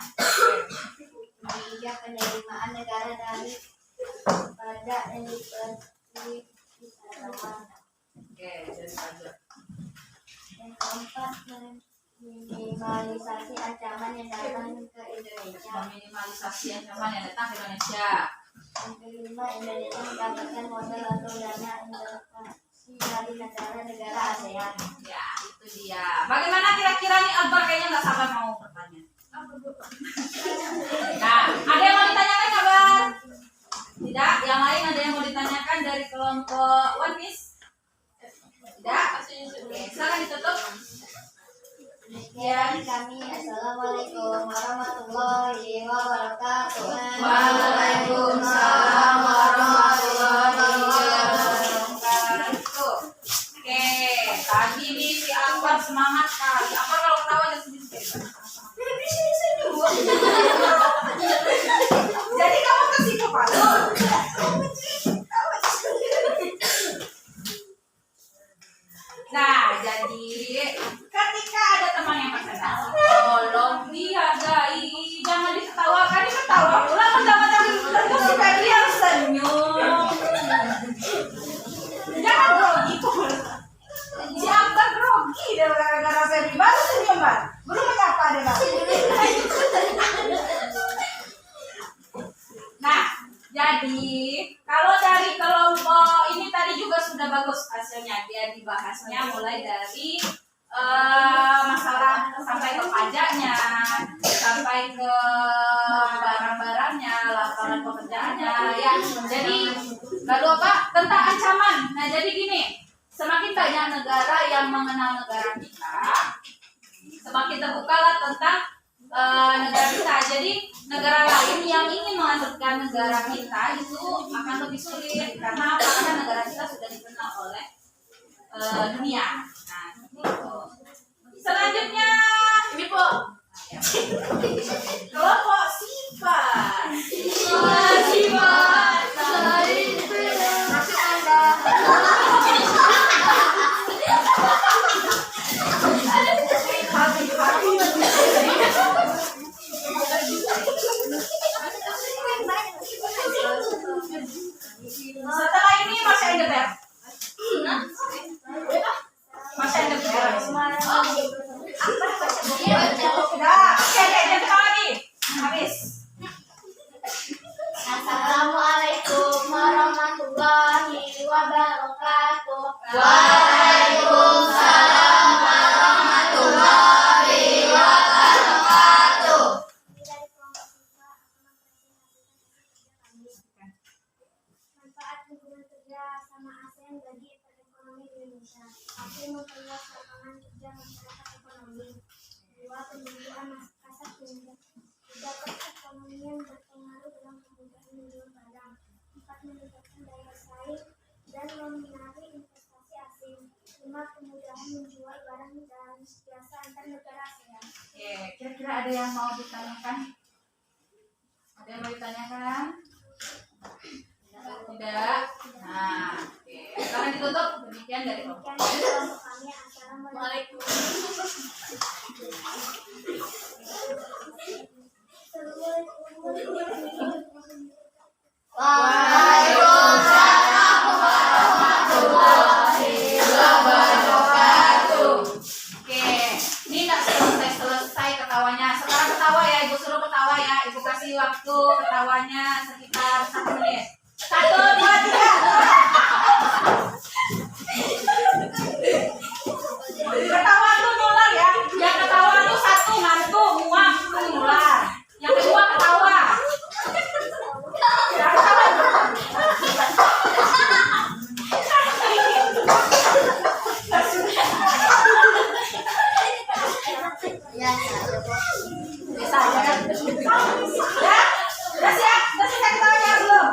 Ketiga, penerimaan negara dari pajak yang diberi wisatawan. oke, jadi pajak. Yang keempat, minimalisasi ancaman yang datang ke Indonesia. Meminimalisasi ancaman yang datang ke Indonesia. Yang kelima, Indonesia mendapatkan modal atau dana investasi dari negara-negara ASEAN. Ya, itu dia. Bagaimana kira-kira nih Akbar kayaknya nggak sabar mau bertanya. Nah, ada yang mau ditanyakan Akbar? Tidak. Yang lain ada yang mau ditanyakan dari kelompok One Piece? Tidak. Oke, silakan ditutup. Demikian kami. Assalamualaikum warahmatullahi wabarakatuh. Waalaikumsalam warahmatullahi wabarakatuh. Oke, tadi nih si Akbar semangat kali. Akbar kalau ketawa aja sendiri. Jadi kamu kasih kepala. Nah, jadi ketika ada teman yang presentasi, tolong dihargai, jangan diketawakan, diketawa pula mendapat terus supaya dia senyum. Jangan grogi pula. Si Akbar grogi deh gara-gara Febri baru senyum Bar, belum menyapa deh Bar. Nah, jadi kalau dari kelompok ini tadi juga sudah bagus hasilnya. Dia dibahasnya mulai dari masalah sampai ke pajaknya, sampai ke barang-barangnya, lapangan pekerjaannya, ya. Jadi lalu apa? Tentang ancaman. Nah, jadi gini, semakin banyak negara yang mengenal negara kita, semakin terbukalah tentang negara kita. Jadi negara lain yang ingin melanjutkan negara kita itu akan lebih sulit karena apa? Karena negara kita sudah dikenal oleh dunia. Nah, gitu. Selanjutnya ini Po. Kelompok sifat. Sifat. Nasib Anda. Setelah ini masih ada ber. Masih ada ber. Udah, oke, jangan ketawa lagi. Habis. Waalaikumsalam warahmatullahi wabarakatuh. Manfaat hubungan kerja sama ASEAN bagi perekonomian Indonesia. Satu, memperluas lapangan kerja masyarakat ekonomi. Dua, pembentukan pasar kerja. Tiga, perekonomian berpengaruh dalam kemudahan menjual barang. Empat, meningkatkan daya saing dan menarik investasi asing. Lima, kemudahan menjual barang dan jasa antar negara ASEAN. Oke, kira-kira ada yang mau ditanyakan? Ada yang mau ditanyakan? Tidak. Nah, oke. Sekarang ditutup. Demikian dari Demikian kelompok kami. Assalamualaikum. Waalaikumsalam warahmatullahi wabarakatuh. Oke, ini nggak selesai ketawanya. Sekarang ketawa ya, ibu suruh ketawa ya. Ibu kasih waktu ketawanya sekitar 1 menit. 1, 2, 3. Ketawa tuh nular ya. Yang ketawa tuh 1 ngantuk, muak, tuh nular. Yang kedua ketawa. Yang ketawa. Bisa aja kan? Ya, udah siap? Udah selesai ketawanya belum?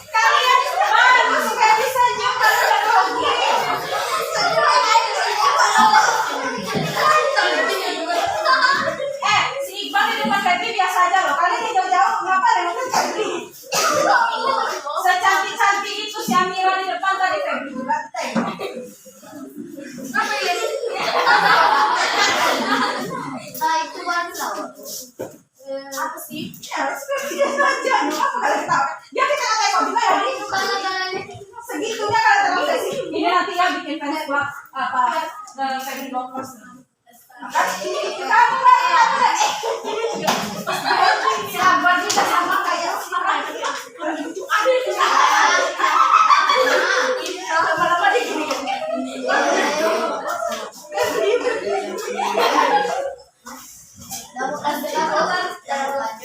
Kalian bagus supaya bisa senyum kalau udah grogi. Si Iqbal di depan Febri biasa aja loh. Kalian yang jauh-jauh kenapa dengan Febri? Secantik-cantik itu si Amira di depan tadi Febri juga tengok. Itu baru tahu. Apa sih? Harus kerja aja. Apa kalian ketawa? Dia kita tengok juga ya. Segitunya kalau terlalu sih. Ini nanti ya bikin fans club apa Febri Blockers. Kamu lagi sabar juga sama kayak si lama-lama digini.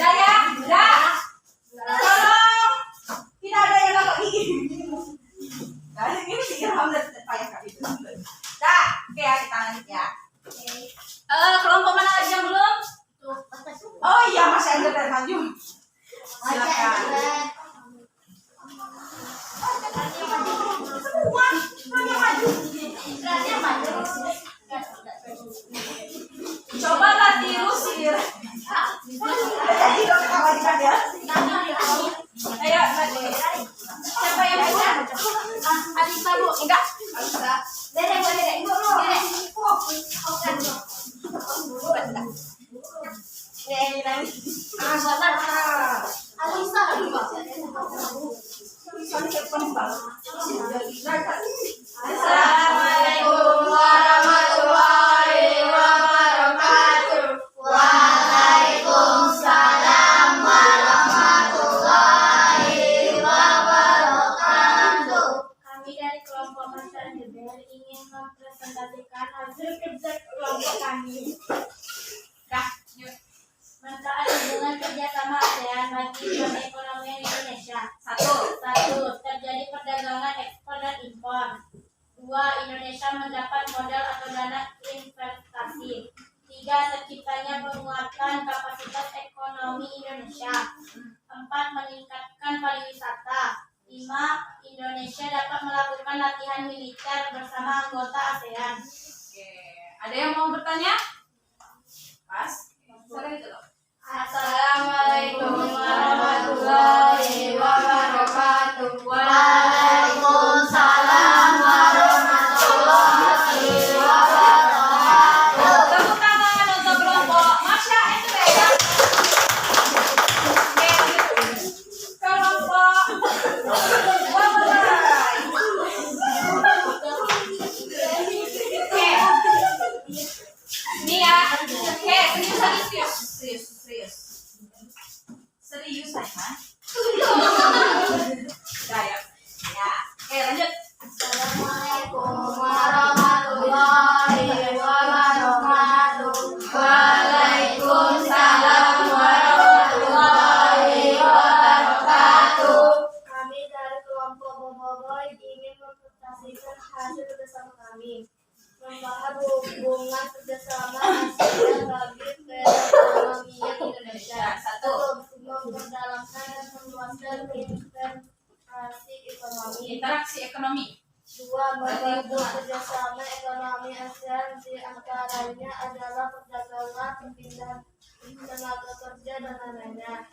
Daya, dah. Tolong. Tidak ada yang dapat gigi. Nah, ini pikir Hamlet payah kali itu. Dah, oke ya kita lanjut ya. Kelompok mana lagi yang belum? Oh iya, masih ada dari maju. Silakan. Semua hanya maju. Cobalah tiru sir. Jadi dong ketawa juga ya. Ayo, siapa yang baca? Alisa bu, enggak. Alisa. Dede, ibu lu. Alisa. Assalamualaikum warahmatullahi wabarakatuh. Waalaikumsalam warahmatullahi wabarakatuh. Kami dari kelompok masyarakat DPR ingin mempresentasikan hasil kerja kelompok kami. Dah, yuk. Manfaat hubungan kerjasama ASEAN bagi perekonomian Indonesia. 1. Terjadi perdagangan ekspor dan impor. 2. Indonesia mendapat modal atau dana investasi. 3. Terciptanya penguatan kapasitas ekonomi Indonesia. 4. Meningkatkan pariwisata. 5. Indonesia dapat melakukan latihan militer bersama anggota ASEAN. Oke, ada yang mau bertanya? Pas. Silakan itu loh. Assalamualaikum warahmatullahi wabarakatuh. Waalaikumsalam warahmatullahi wabarakatuh. Tepuk tangan untuk kelompok Masya Endresa. Oke, kelompok Wabarai. Oke, ini ya. Oke, serius. hubungan kerjasama ASEAN bagi perekonomian Indonesia. 1. Memperdalamkan dan meluaskan interaksi ekonomi. 2. Membantu kerjasama ekonomi ASEAN, di antaranya adalah perdagangan, perpindahan tenaga kerja, dan lainnya.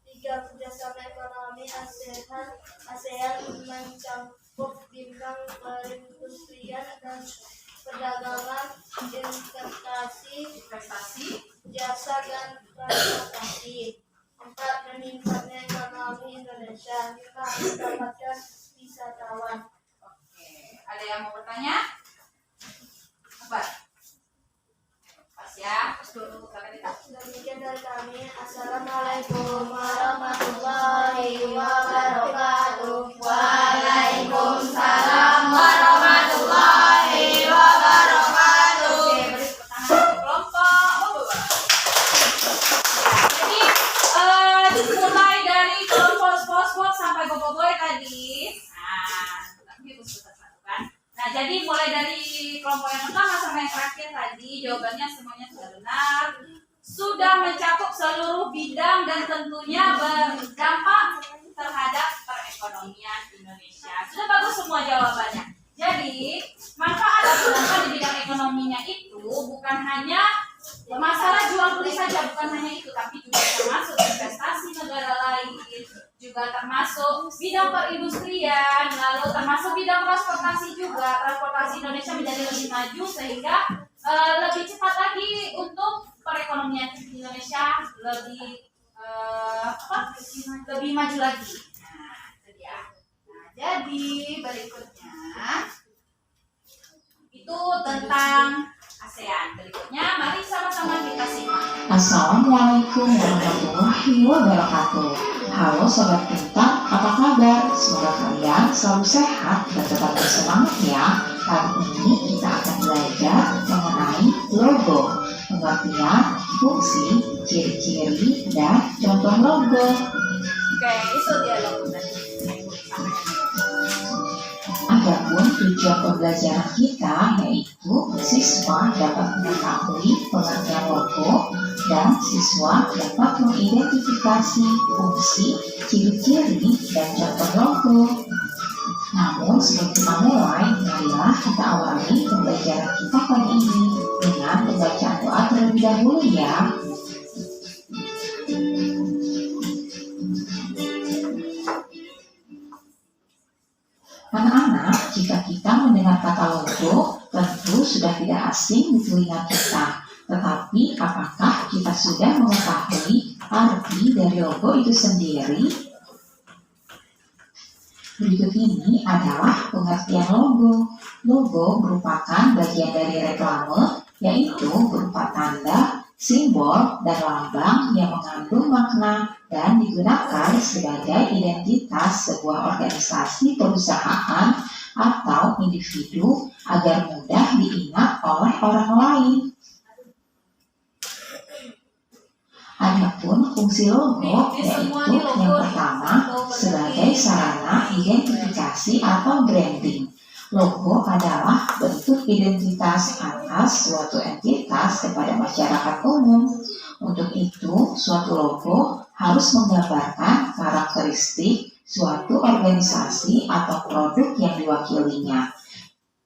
3. Kerjasama ekonomi ASEAN mencakup bidang perindustrian dan perdagangan, investasi, jasa, dan transportasi. 4. Meningkatnya ekonomi Indonesia. 5. Mendapatkan wisatawan. Oke, ada yang mau bertanya? Apa? Pas ya, terus dulu Demikian dari kami. Assalamualaikum warahmatullahi wabarakatuh. Waalaikumsalam warahmatullahi wabarakatuh. Oke, beri tepuk tangan untuk kelompok. Jadi mulai dari kelompok sport sampai boboiboy tadi. Nah, jadi mulai dari kelompok yang pertama sampai yang terakhir tadi jawabannya semuanya sudah benar. Sudah mencakup seluruh bidang dan tentunya berdampak terhadap perekonomian Indonesia. Sudah bagus semua jawabannya. Jadi, manfaat atau dampak di bidang ekonominya itu bukan hanya masalah jual beli saja, bukan hanya itu, tapi juga termasuk investasi negara lain, juga termasuk bidang perindustrian, lalu termasuk bidang transportasi juga. Transportasi Indonesia menjadi lebih maju sehingga lebih cepat lagi untuk perekonomian Indonesia lebih maju lagi. Nah, itu dia. Nah, jadi berikutnya itu tentang ASEAN. Berikutnya mari sama-sama kita simak. Assalamualaikum warahmatullahi wabarakatuh. Halo Sobat Pintar, apa kabar? Semoga kalian selalu sehat dan tetap bersemangat ya. Kali ini kita akan belajar mengenai logo, pengertian, fungsi, ciri-ciri, dan contoh logo. Oke, itu dia logo tadi. Adapun tujuan pembelajaran kita yaitu siswa dapat mengetahui pengertian logo dan siswa dapat mengidentifikasi fungsi, ciri-ciri, dan contoh logo. Namun sebelum kita mulai, marilah kita awali pembelajaran kita pagi ini dengan pembacaan doa terlebih dahulu ya. Anak-anak, jika kita mendengar kata logo, tentu sudah tidak asing di telinga kita. Tetapi, apakah kita sudah mengetahui arti dari logo itu sendiri? Berikut ini adalah pengertian logo. Logo merupakan bagian dari reklame, yaitu berupa tanda, simbol, dan lambang yang mengandung makna dan digunakan sebagai identitas sebuah organisasi, perusahaan, atau individu agar mudah diingat oleh orang lain. Adapun fungsi logo yaitu yang pertama sebagai sarana identifikasi atau branding. Logo adalah bentuk identitas atas suatu entitas kepada masyarakat umum. Untuk itu, suatu logo harus menggambarkan karakteristik suatu organisasi atau produk yang diwakilinya.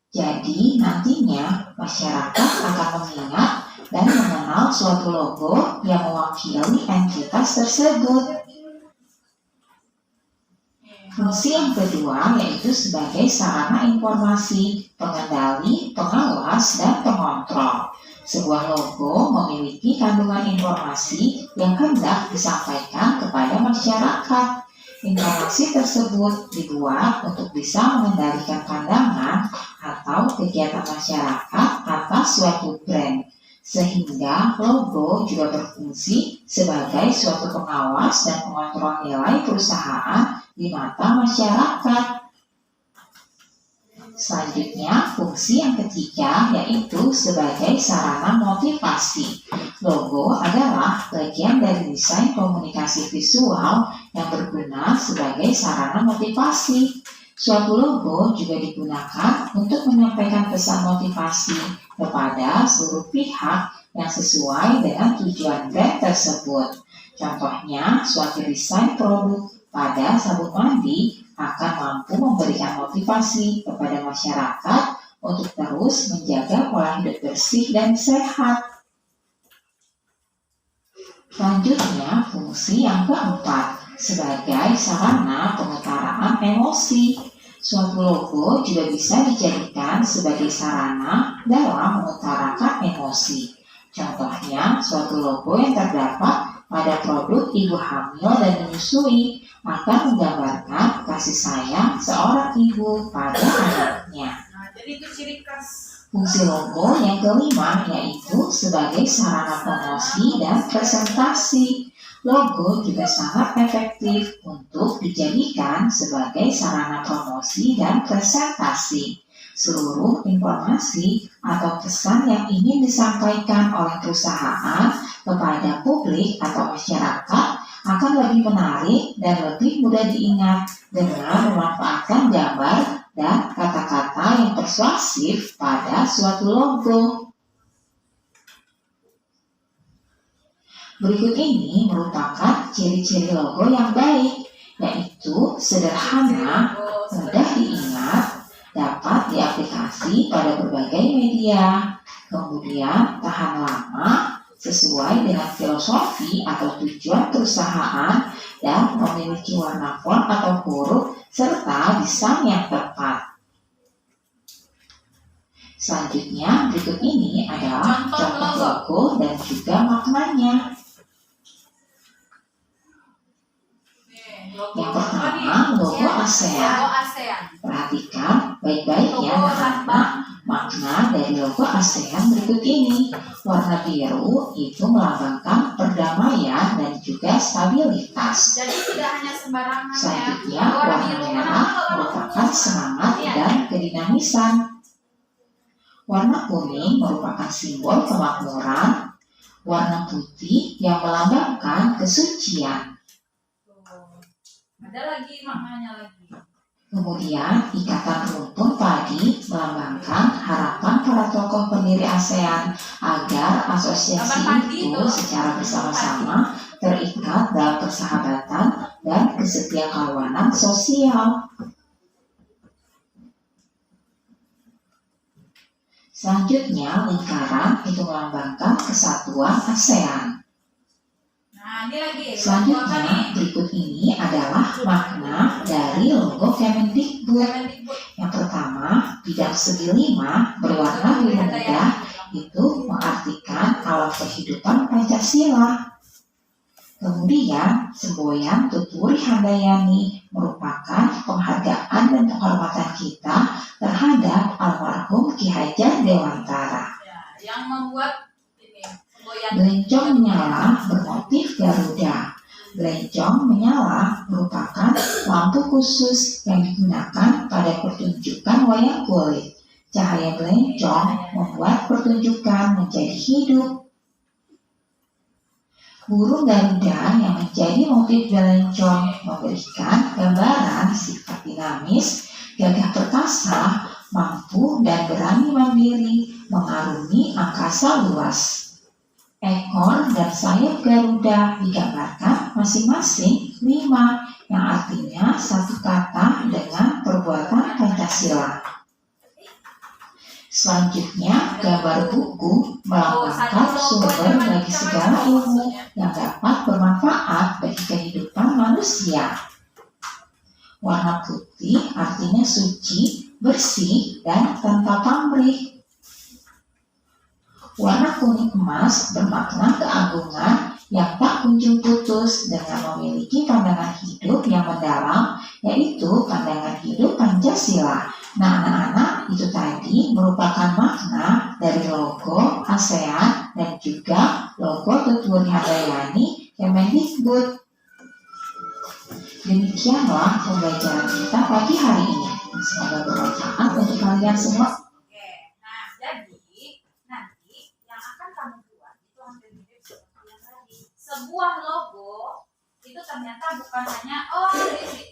Jadi, nantinya masyarakat akan mengingat dan mengenal suatu logo yang mewakili entitas tersebut. Fungsi yang kedua yaitu sebagai sarana informasi, pengendali, pengawas, dan pengontrol. Sebuah logo memiliki kandungan informasi yang hendak disampaikan kepada masyarakat. Informasi tersebut dibuat untuk bisa mengendalikan pandangan atau kegiatan masyarakat atas suatu brand. Sehingga logo juga berfungsi sebagai suatu pengawas dan pengontrol nilai perusahaan di mata masyarakat. Selanjutnya, fungsi yang ketiga yaitu sebagai sarana motivasi. Logo adalah bagian dari desain komunikasi visual yang berguna sebagai sarana motivasi. Suatu logo juga digunakan untuk menyampaikan pesan motivasi kepada seluruh pihak yang sesuai dengan tujuan brand tersebut. Contohnya, suatu desain produk pada sabun mandi akan mampu memberikan motivasi kepada masyarakat untuk terus menjaga pola hidup bersih dan sehat. Selanjutnya, fungsi yang keempat sebagai sarana pengutaraan emosi. Suatu logo juga bisa dijadikan sebagai sarana dalam mengutarakan emosi. Contohnya, suatu logo yang terdapat pada produk ibu hamil dan menyusui akan menggambarkan kasih sayang seorang ibu pada anaknya. Nah, jadi itu ciri khas. Fungsi logo yang kelima yaitu sebagai sarana promosi dan presentasi. Logo juga sangat efektif untuk dijadikan sebagai sarana promosi dan presentasi. Seluruh informasi atau pesan yang ingin disampaikan oleh perusahaan kepada publik atau masyarakat akan lebih menarik dan lebih mudah diingat dengan memanfaatkan gambar dan kata-kata yang persuasif pada suatu logo. Berikut ini merupakan ciri-ciri logo yang baik, yaitu sederhana, mudah diingat, dapat diaplikasi pada berbagai media, kemudian tahan lama, sesuai dengan filosofi atau tujuan perusahaan, dan memiliki warna font atau huruf serta desain yang tepat. Selanjutnya, berikut ini adalah contoh logo dan juga maknanya. Yang pertama, logo ASEAN. Logo ASEAN. Perhatikan baik-baik ya anak-anak. Makna dari logo ASEAN berikut ini. Warna biru itu melambangkan perdamaian dan juga stabilitas. Jadi tidak hanya sembarangan ya. Selanjutnya, warna merah merupakan semangat dan kedinamisan. Warna kuning merupakan simbol kemakmuran. Warna putih yang melambangkan kesucian. Ada lagi maknanya lagi. Kemudian, ikatan rumpun padi melambangkan harapan para tokoh pendiri ASEAN agar asosiasi itu secara bersama-sama terikat dalam persahabatan dan kesetiakawanan sosial. Selanjutnya, lingkaran itu melambangkan kesatuan ASEAN. Nah, ini lagi. Selanjutnya, berikut ini adalah makna dari logo Kemendikbud. Yang pertama, bidang segi 5 berwarna biru muda itu mengartikan alam kehidupan Pancasila. Kemudian, semboyan Tuturi Handayani merupakan penghargaan dan penghormatan kita terhadap almarhum Ki Hajar Dewantara. Ya, yang membuat ini semboyan. Belencong menyala bermotif Garuda. Belencong menyala merupakan lampu khusus yang digunakan pada pertunjukan wayang kulit. Cahaya belencong membuat pertunjukan menjadi hidup. Burung Garuda yang menjadi motif belencong memberikan gambaran sifat dinamis, gagah perkasa, mampu dan berani mandiri mengarungi angkasa luas. Ekor dan sayap Garuda digambarkan masing-masing 5, yang artinya satu kata dengan perbuatan Pancasila. Selanjutnya, gambar buku melambangkan sumber bagi segala ilmu yang dapat bermanfaat bagi kehidupan manusia. Warna putih artinya suci, bersih, dan tanpa pamrih. Warna kuning emas bermakna keagungan yang tak kunjung putus dengan memiliki pandangan hidup yang mendalam, yaitu pandangan hidup Pancasila. Nah, anak-anak, itu tadi merupakan makna dari logo ASEAN dan juga logo Tuturi Handayani Kemendikbud. Demikianlah pembelajaran kita pagi hari ini. Semoga bermanfaat untuk kalian semua. Oke, nah jadi nanti yang akan kamu buat itu hampir mirip seperti yang tadi. Sebuah logo itu ternyata bukan hanya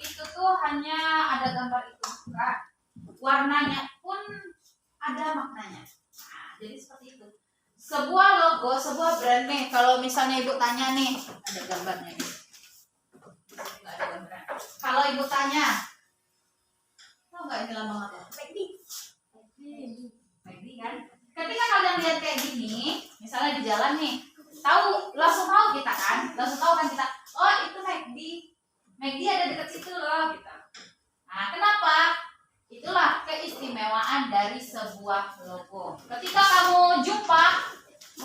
itu tuh hanya ada gambar itu. warnanya pun ada maknanya. Nah, jadi seperti itu. Sebuah logo, sebuah brand nih. Kalau misalnya ibu tanya nih, ada gambarnya nih. Nggak ada gambarnya. Kalau ibu tanya, tahu nggak ini lambang apa? McD kan? Ketika kalian lihat kayak gini, misalnya di jalan nih, langsung tahu kita kan? Langsung tahu kan kita, oh itu McD. McD ada dekat situ loh, gitu. Nah, kenapa? Itulah keistimewaan dari sebuah logo. Ketika kamu jumpa,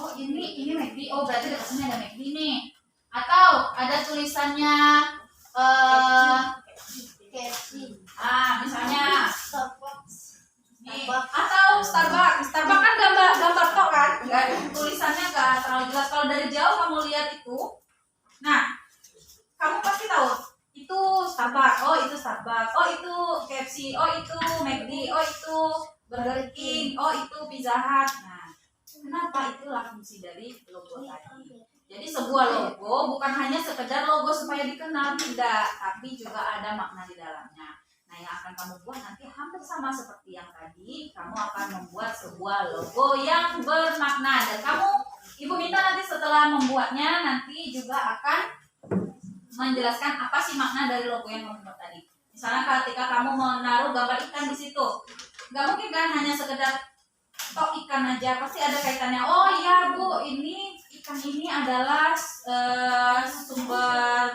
oh ini McD, oh berarti dekat sini ada McD nih. Atau ada tulisannya misalnya nih, atau Starbucks kan gambar tok kan, tulisannya nggak terlalu jelas. Kalau dari jauh kamu lihat itu, nah kamu pasti tahu itu Starbucks, oh itu Starbucks, oh itu KFC, oh itu McD, oh itu Burger King, oh itu Pizza Hut. Nah, kenapa? Itulah fungsi dari logo tadi. Jadi sebuah logo bukan hanya sekedar logo supaya dikenal, tidak, tapi juga ada makna di dalamnya. Nah, yang akan kamu buat nanti hampir sama seperti yang tadi. Kamu akan membuat sebuah logo yang bermakna. Dan kamu, ibu minta nanti setelah membuatnya, nanti juga akan menjelaskan apa sih makna dari logo yang kamu buat tadi. Misalnya ketika kamu menaruh gambar ikan di situ, nggak mungkin kan hanya sekedar tok ikan aja, pasti ada kaitannya. Oh iya bu, ini ikan ini adalah sumber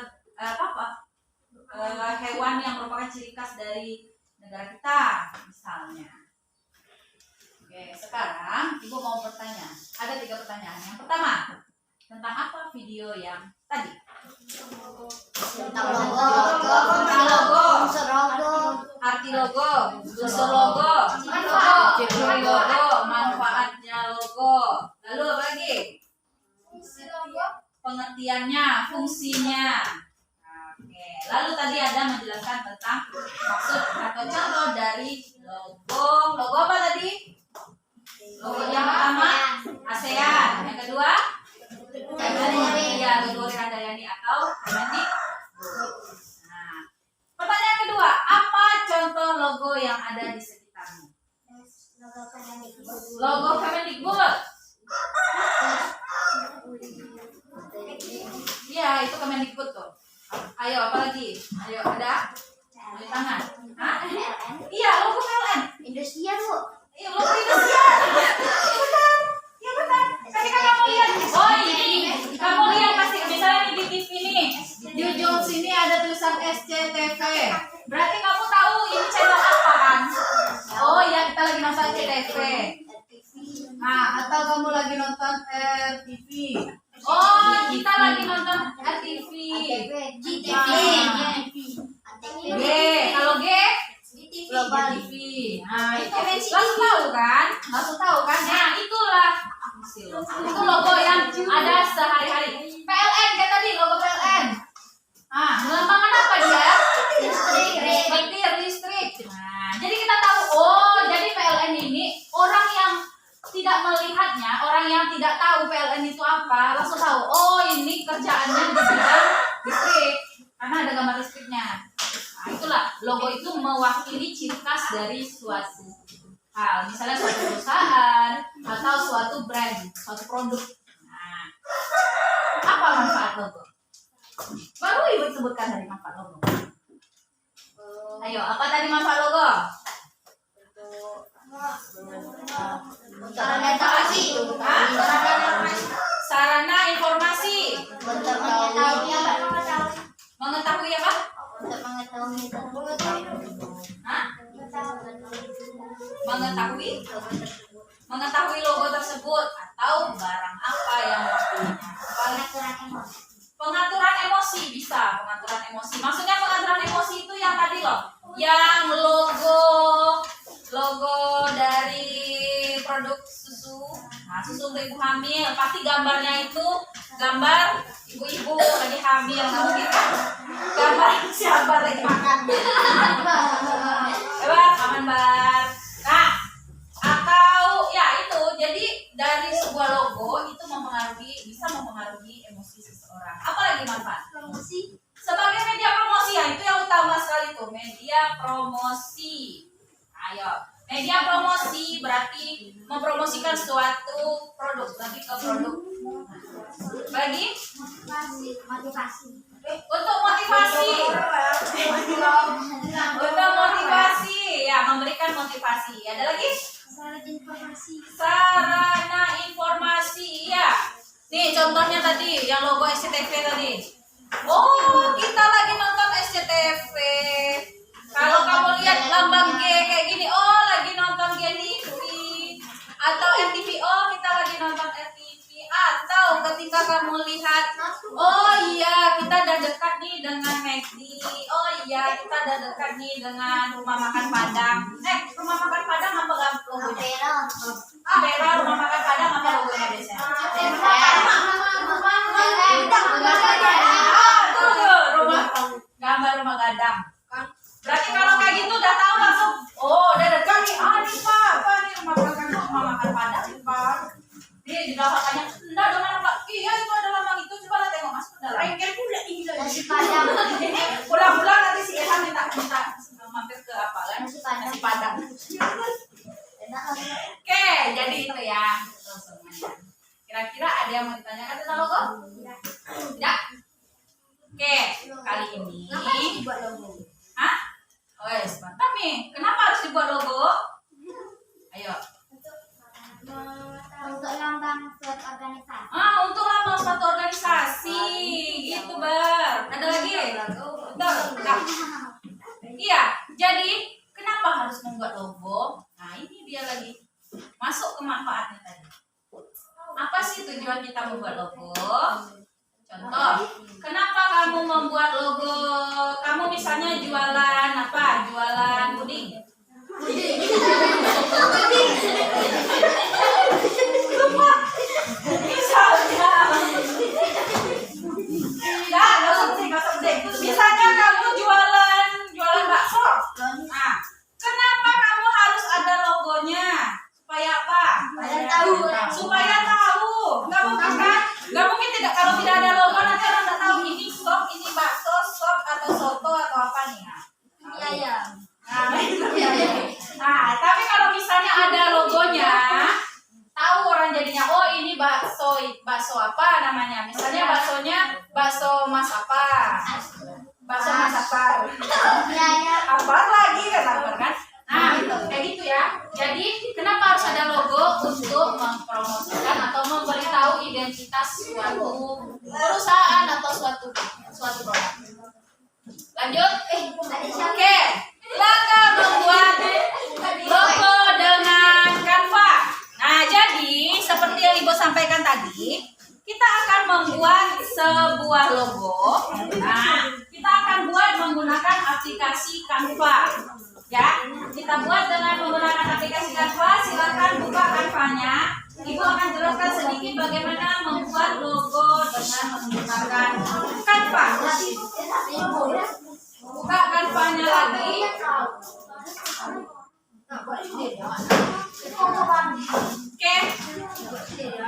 hewan yang merupakan ciri khas dari negara kita, misalnya. Oke, sekarang ibu mau bertanya. Ada 3 pertanyaan. Yang pertama, tentang apa video yang tadi? Tentang logo, arti logo, unsur logo, ciri logo, manfaatnya logo. Lalu apa lagi? Pengertiannya, fungsinya. Oke. Lalu tadi ada menjelaskan tentang maksud atau contoh dari logo. Logo apa tadi? Logo yang pertama ASEAN, yang kedua Gregori Handayani atau Kemendikbud. Nah, pertanyaan kedua, apa contoh logo yang ada di sekitarmu? Logo Kemendikbud. Iya, itu Kemendikbud tuh. Ayo, apa lagi? Ayo, ada? Boleh tangan. Hah? Iya, logo PLN. Indosiar bu. Iya, logo Indosiar. Iya benar. Ketika kamu lihat, oh ini, kamu lihat pasti misalnya di TV nih, di ujung sini ada tulisan SCTV. Berarti kamu tahu ini channel apa kan? Oh iya, kita lagi nonton SCTV. Nah, atau kamu lagi nonton RTV. Oh, kita lagi nonton RTV. GTV. G, kalau G Global TV. Nah, itu langsung tahu kan? Langsung tahu kan? Nah, itulah itu logo yang ada sehari-hari. PLN kayak tadi, logo PLN. Ah, melambangkan apa dia? Listrik. Nah, jadi kita tahu, oh, jadi PLN ini orang yang tidak melihatnya, orang yang tidak tahu PLN itu apa, langsung tahu, oh ini kerjaannya di bidang listrik, karena ada gambar listriknya. Nah, itulah logo itu mewakili ciri khas dari suatu hal, misalnya suatu perusahaan atau suatu brand, suatu produk. Nah, apa manfaat logo? Baru ibu sebutkan dari manfaat logo. Ayo, apa tadi manfaat logo? Sarana informasi. Mengetahui apa? Hah? Mengetahui logo tersebut atau barang apa yang mewakilinya. Pengaturan emosi bisa, pengaturan emosi. Maksudnya pengaturan emosi itu yang tadi loh, yang logo dari produk susu. Nah, susu untuk ibu hamil, pasti gambarnya itu gambar ibu-ibu lagi hamil, nggak mungkin kan? Gambar siapa lagi makan? Coba makan bar. Nah, atau ya itu, jadi dari sebuah logo itu bisa mempengaruhi emosi seseorang. Apalagi manfaat? Promosi. Sebagai media promosi, ya itu yang utama sekali tuh, media promosi. Ayo. Media promosi berarti mempromosikan suatu produk, lebih ke produk. Bagi Motivasi. untuk motivasi. Untuk motivasi, ya memberikan motivasi. Ada lagi? Sarana informasi. Sarana informasi, ya. Nih contohnya tadi, yang logo SCTV tadi. Oh, kita lagi nonton SCTV. Kalau kamu lihat lambang G kayak gini, oh lagi nonton GTV. Atau RTV, oh kita lagi nonton RTV. Atau ketika kamu lihat, oh iya kita udah dekat nih dengan McD. Oh iya kita udah dekat nih dengan rumah makan Padang. Rumah makan Padang apa logonya? Bella, rumah makan Padang apa logonya biasanya? Gambar rumah gadang. Berarti kalau kayak gitu udah tahu langsung. Oh, udah dekat nih. Nih Pak, apa nih rumah makan Padang nih Pak. Dia juga katanya, enggak dengan apa? Iya itu ada lambang itu. Coba lah tengok masuk ke dalam. Rengkel pula ini. Nasi Padang. Pulang-pulang nanti si Eha minta mampir ke apa kan? Nasi Padang. Nasi Padang. Enak. Oke, jadi itu ya semuanya. Kira-kira ada yang mau ditanyakan tentang logo? Tidak. Oke, kali ini. Buat logo. Hah? Oh, yes, mantap nih. Kenapa harus dibuat logo? Ayo. Untuk lambang suatu organisasi. Untuk lambang suatu organisasi. Gitu, Bar. Ada lagi? Betul. Nah. Iya, jadi kenapa harus membuat logo? Nah, ini dia lagi. Masuk ke manfaatnya tadi. Apa sih tujuan kita membuat logo? Contoh, kenapa kamu membuat logo? Kamu misalnya jualan apa? Jualan puding. Misalnya, nggak sedih. Misalnya kamu jualan bakso. Nah, kenapa kamu harus ada logonya? Supaya apa? Supaya tahu. Nggak mungkin tidak. Kalau tidak ada logo nanti orang nggak tahu ini sop, ini bakso, sop atau soto atau apa nih. Iya. Nah, tapi kalau misalnya ada logonya, tahu orang jadinya, oh ini bakso apa namanya? Misalnya baksonya bakso Mas apa? Bakso Mas apa? Apa lagi kan? Nah, kayak gitu ya. Jadi, kenapa harus ada logo untuk mempromosikan atau memberitahu identitas suatu perusahaan atau suatu produk? Lanjut. Oke. Langkah membuat logo dengan Canva. Nah, jadi seperti yang Ibu sampaikan tadi, kita akan membuat sebuah logo. Nah, kita akan buat menggunakan aplikasi Canva. Ya, kita buat dengan menggunakan aplikasi Canva. Silakan buka Canva-nya. Ibu akan jelaskan sedikit bagaimana membuat logo dengan menggunakan Canva. Buka Canva-nya lagi. Oke.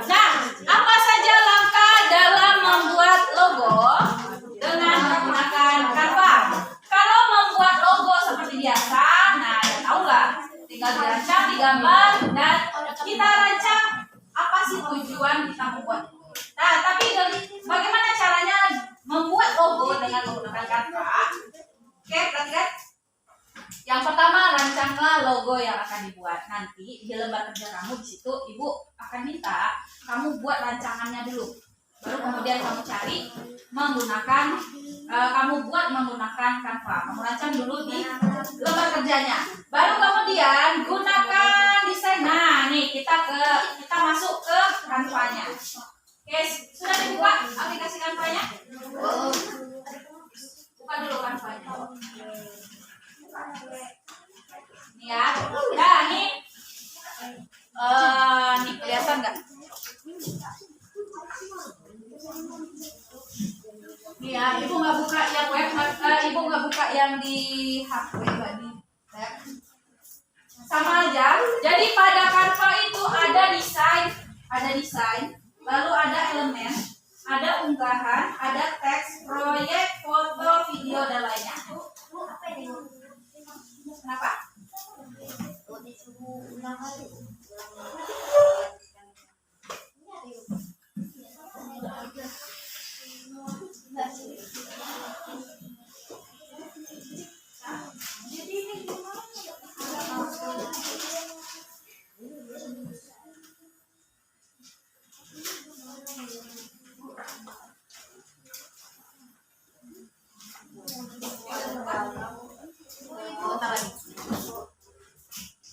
Nah, apa saja langkah dalam membuat logo dengan menggunakan Canva? Kalau membuat logo seperti biasa, nah ya tahu lah, tinggal dirancang, digambar, dan kita rancang apa sih tujuan kita membuat. Nah, tapi bagaimana caranya membuat logo dengan menggunakan Canva? Oke, perhatikan. Yang pertama, rancanglah logo yang akan dibuat. Nanti di lembar kerja kamu di situ, Ibu akan minta kamu buat rancangannya dulu. Baru kemudian kamu cari menggunakan, kamu buat menggunakan Canva. Kamu rancang dulu di lembar kerjanya. Baru kemudian gunakan desain. Nah, nih kita masuk ke Canva-nya. Oke, sudah dibuka aplikasi Canva-nya? Buka dulu Canva-nya. Nih ya, nah nih kelihatan nggak? Nih ya, ibu nggak buka yang web, ibu nggak buka yang di HP tadi. Sama aja. Jadi pada Canva itu ada desain, lalu ada elemen, ada unggahan, ada teks, proyek, foto, video dan lainnya. Kenapa?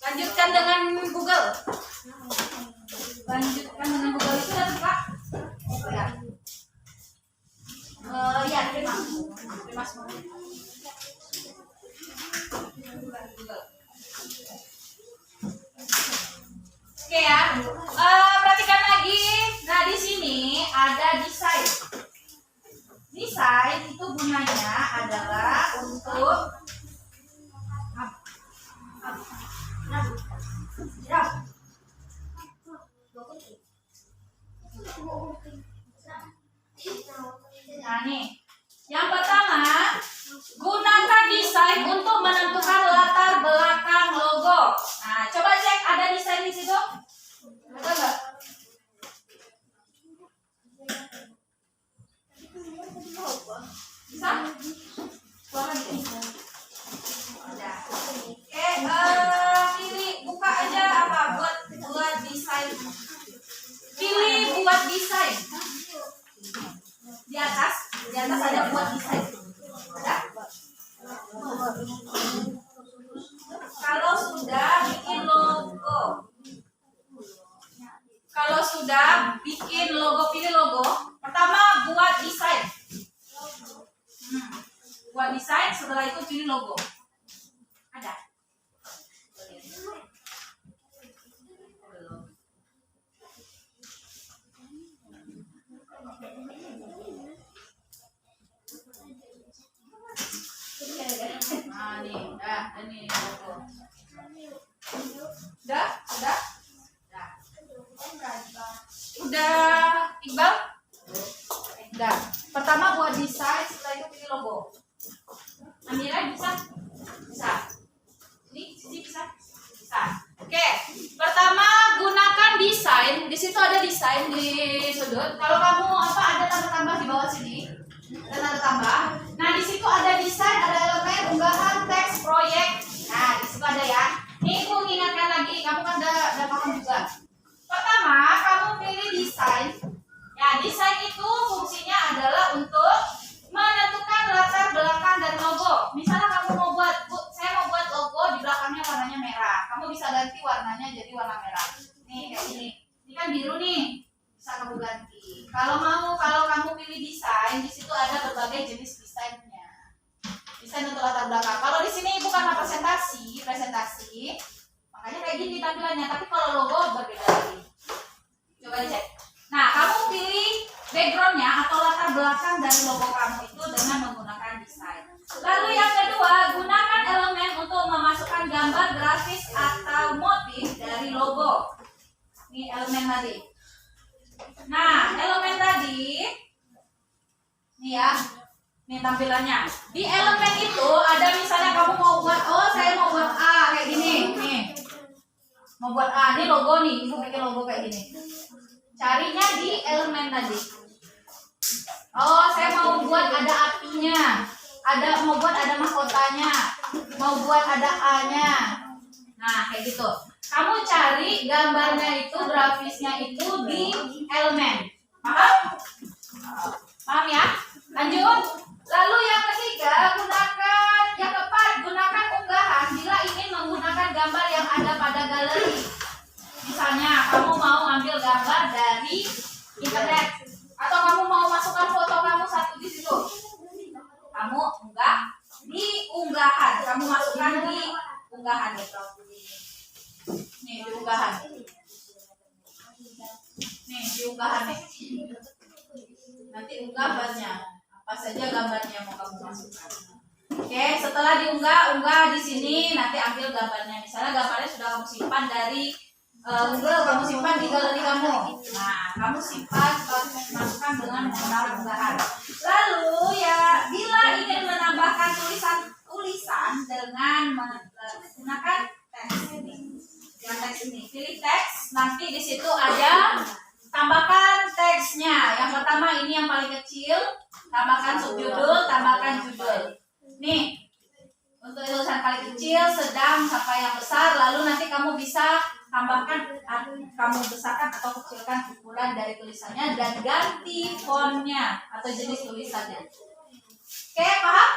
Lanjutkan dengan Google. Lanjutkan dengan Google itu udah buka? Ya. Ya, terima semua. Google. Oke ya, perhatikan lagi. Nah di sini ada desain. Desain itu gunanya adalah untuk nah nih, yang pertama gunakan desain untuk menentukan latar belakang logo. Nah coba cek ada desain di situ. Ada nggak? Bisa? Keluar lagi. Ada. Oke, pilih buka aja apa buat desain. Pilih buat desain. Di atas ada buat desain. Ada? Kalau sudah bikin logo. Kalau sudah bikin logo, pilih logo. Pertama buat desain. Buat desain, setelah itu pilih logo. Ada? Nah, nih, ini logo. Udah? Udah, Iqbal? Udah. Pertama buat desain, setelah itu pilih logo. Amira bisa? Bisa. Ini Sisi bisa? Bisa. Oke. Pertama gunakan desain. Di situ ada desain di sudut. Kalau kamu ada tanda tambah di bawah sini. Ada tanda tambah. Nah, di situ ada desain, ada elemen, unggahan, teks, proyek. Nah, di situ ada ya. Nih, aku ingatkan lagi. Kamu kan udah paham juga. Pertama, kamu pilih desain. Ya, desain itu fungsinya adalah untuk menentukan latar belakang dan logo. Misalnya kamu saya mau buat logo di belakangnya warnanya merah. Kamu bisa ganti warnanya jadi warna merah. Nih kayak gini. Ini kan biru nih. Bisa kamu ganti. Kalau kamu pilih desain, di situ ada berbagai jenis desainnya. Desain untuk latar belakang. Kalau di sini bukan presentasi. Makanya kayak gini tampilannya. Tapi kalau logo berbeda lagi. Coba dicek. Nah, kamu pilih backgroundnya atau latar belakang dari logo kamu itu dengan menggunakan desain. Lalu yang kedua, gunakan elemen untuk memasukkan gambar grafis atau motif dari logo. Ini elemen tadi. Nah, elemen tadi, nih ya, nih tampilannya. Di elemen itu ada misalnya kamu mau buat, saya mau buat A kayak gini, nih. Mau buat A, ini logo nih, ibu bikin logo kayak gini. Carinya di elemen tadi. Saya mau buat ada apinya, mau buat ada mahkotanya, mau buat ada A-nya. Nah, kayak gitu. Kamu cari gambarnya itu, grafisnya itu di elemen. Paham? Paham ya? Lanjut. Lalu yang ketiga, yang keempat, gunakan unggahan bila ingin menggunakan gambar yang ada pada galeri. Misalnya, kamu mau ambil gambar dari internet atau kamu mau masukkan foto kamu satu di situ. Kamu unggah di unggahan. Kamu masukkan di unggahan gitu. Nih, di unggahan. Nih, di unggahan nih. Nanti unggah banyak. Apa saja gambarnya mau kamu masukkan. Oke, setelah unggah di sini nanti ambil gambarnya. Misalnya gambarnya sudah kamu simpan dari Google, kamu simpan di galeri kamu. Nah, kamu simpan, masukkan dengan menggunakan unggahan. Lalu ya, bila ingin menambahkan tulisan dengan menggunakan teks ini, ya teks ini. Pilih teks, nanti di situ ada tambahkan teksnya. Yang pertama ini yang paling kecil, tambahkan subjudul, tambahkan judul. Nih, untuk tulisan paling kecil, sedang sampai yang besar, lalu nanti kamu bisa tambahkan, kamu besarkan atau kecilkan ukuran dari tulisannya dan ganti fontnya atau jenis tulisannya. Oke, paham?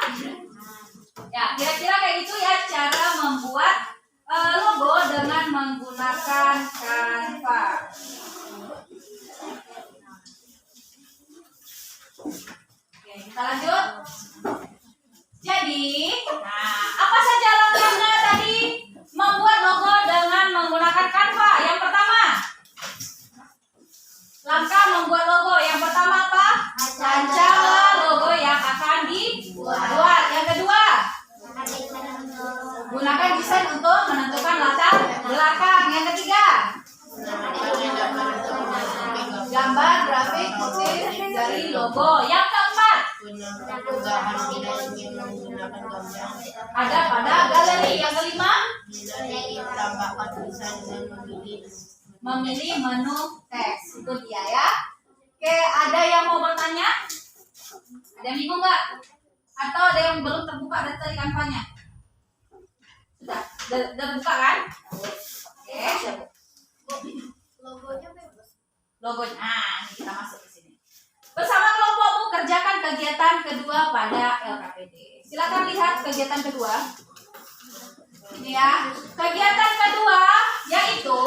Ya, kira-kira kayak gitu ya cara membuat logo dengan menggunakan Canva. Oke, kita lanjut. Jadi, nah, apa saja langkahnya tadi membuat logo dengan menggunakan Canva? Yang pertama, langkah membuat logo. Yang pertama apa? Rancanglah logo yang akan dibuat. Yang kedua, gunakan desain untuk menentukan latar belakang. Yang ketiga, gambar grafik motif dari logo. Yang keempat, ada pada galeri. Yang kelima, memilih menu teks. Itu dia ya. Oke, ada yang mau bertanya? Ada yang bingung nggak? Atau ada yang belum terbuka dari Canva-nya? Sudah terbuka kan? Oke. Logonya bagus. Logonya. Nah, ini kita masuk ke sini. Bersama kelompokmu kerjakan kegiatan kedua pada LKPD. Silakan lihat kegiatan kedua. Ini ya. Kegiatan kedua yaitu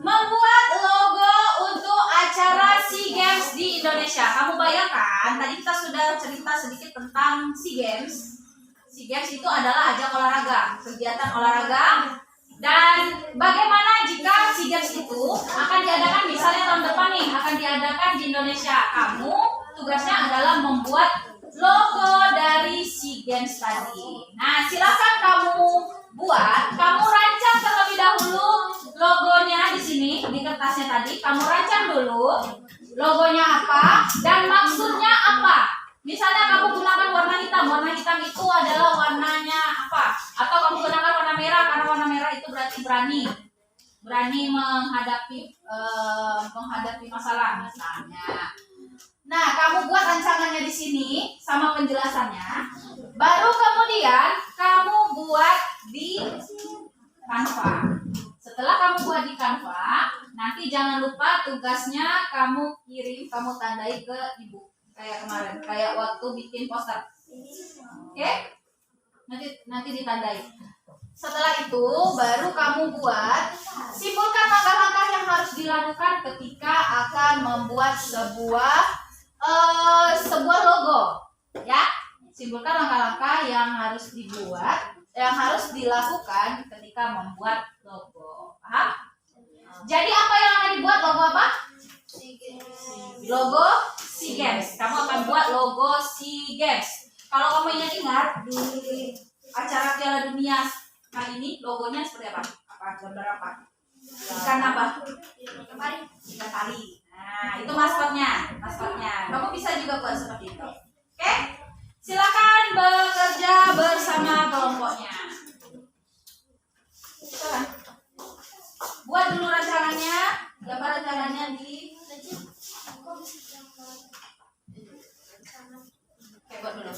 membuat logo untuk acara SEA Games di Indonesia. Kamu bayangkan, tadi kita sudah cerita sedikit tentang SEA Games. SEA Games itu adalah ajang olahraga, kegiatan olahraga. Dan bagaimana jika SEA Games itu akan diadakan misalnya tahun depan nih, akan diadakan di Indonesia. Kamu tugasnya adalah membuat logo dari SEA Games tadi. Nah, silakan kamu buat, kamu rancang terlebih dahulu logonya di sini di kertasnya tadi. Kamu rancang dulu logonya apa dan maksudnya apa. Misalnya kamu gunakan warna hitam itu adalah warnanya apa? Atau kamu gunakan warna merah karena warna merah itu berarti berani menghadapi masalah misalnya. Nah, kamu buat rancangannya di sini sama penjelasannya. Baru kemudian kamu buat di Canva. Setelah kamu buat di Canva, nanti jangan lupa tugasnya kamu kirim, kamu tandai ke ibu. Kayak kemarin, kayak waktu bikin poster. Oke? Nanti ditandai. Setelah itu baru kamu buat, simpulkan langkah-langkah yang harus dilakukan ketika akan membuat sebuah logo, ya. Simpulkan langkah-langkah yang harus dibuat, yang harus dilakukan ketika membuat logo. Paham? Jadi apa yang akan dibuat? Logo apa? Logo SEA Games. Kamu akan buat logo SEA Games. Kalau kamu ingat di acara Piala Dunia kali ini, logonya seperti apa? Gambar apa? Ikan apa? Ikan tali. Nah, itu maskotnya. Kamu bisa juga buat seperti itu. Oke? Silakan bekerja bersama kelompoknya. Buat dulu rancangannya, gambar rancangannya di. Oke, buat dulu.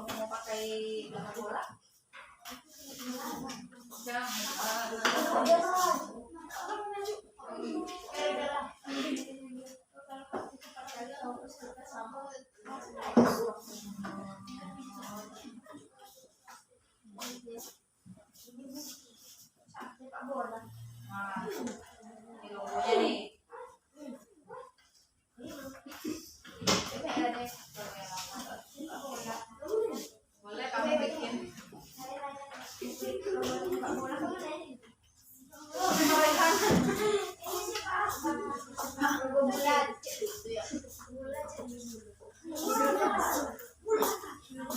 Mau pakai gambar bola? Nah, ini logonya deh. Boleh kamu bikin.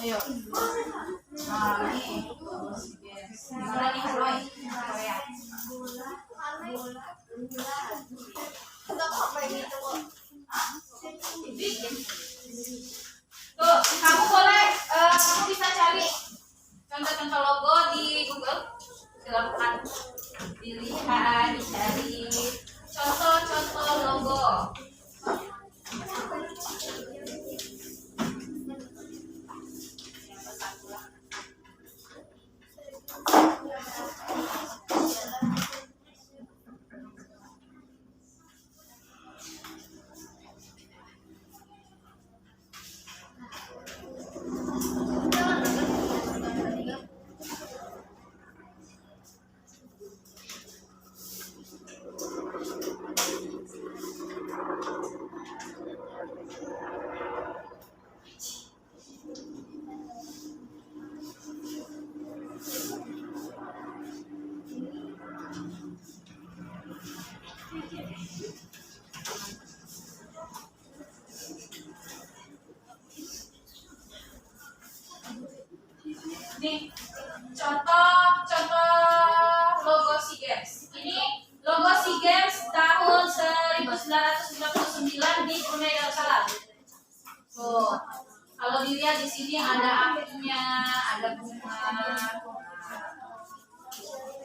Ayo. Nah, ini. Gimana nih, Roy? Korea. Bikin. Tuh, kamu boleh, kamu bisa cari contoh-contoh logo di Google. Silakan dilihat, dicari contoh-contoh logo. Nih, contoh logo SEA Games. Ini logo SEA Games tahun 1999 di Brunei Darussalam. Tuh, kalau dilihat di sini ada apinya, ada bunga.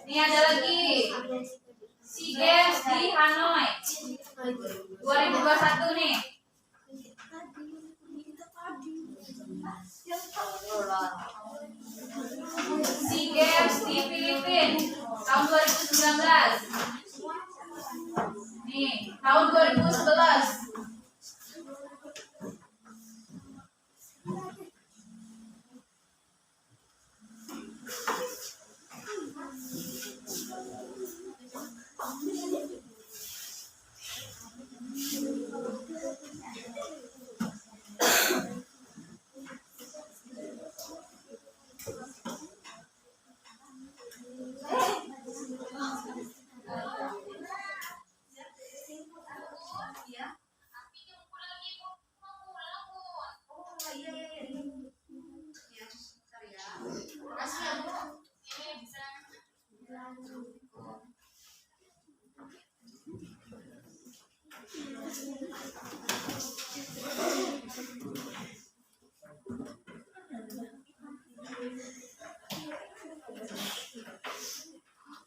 Ini ada lagi SEA Games di Hanoi 2021 nih. SEA Games di Filipina tahun 2019. Nih, tahun 2011.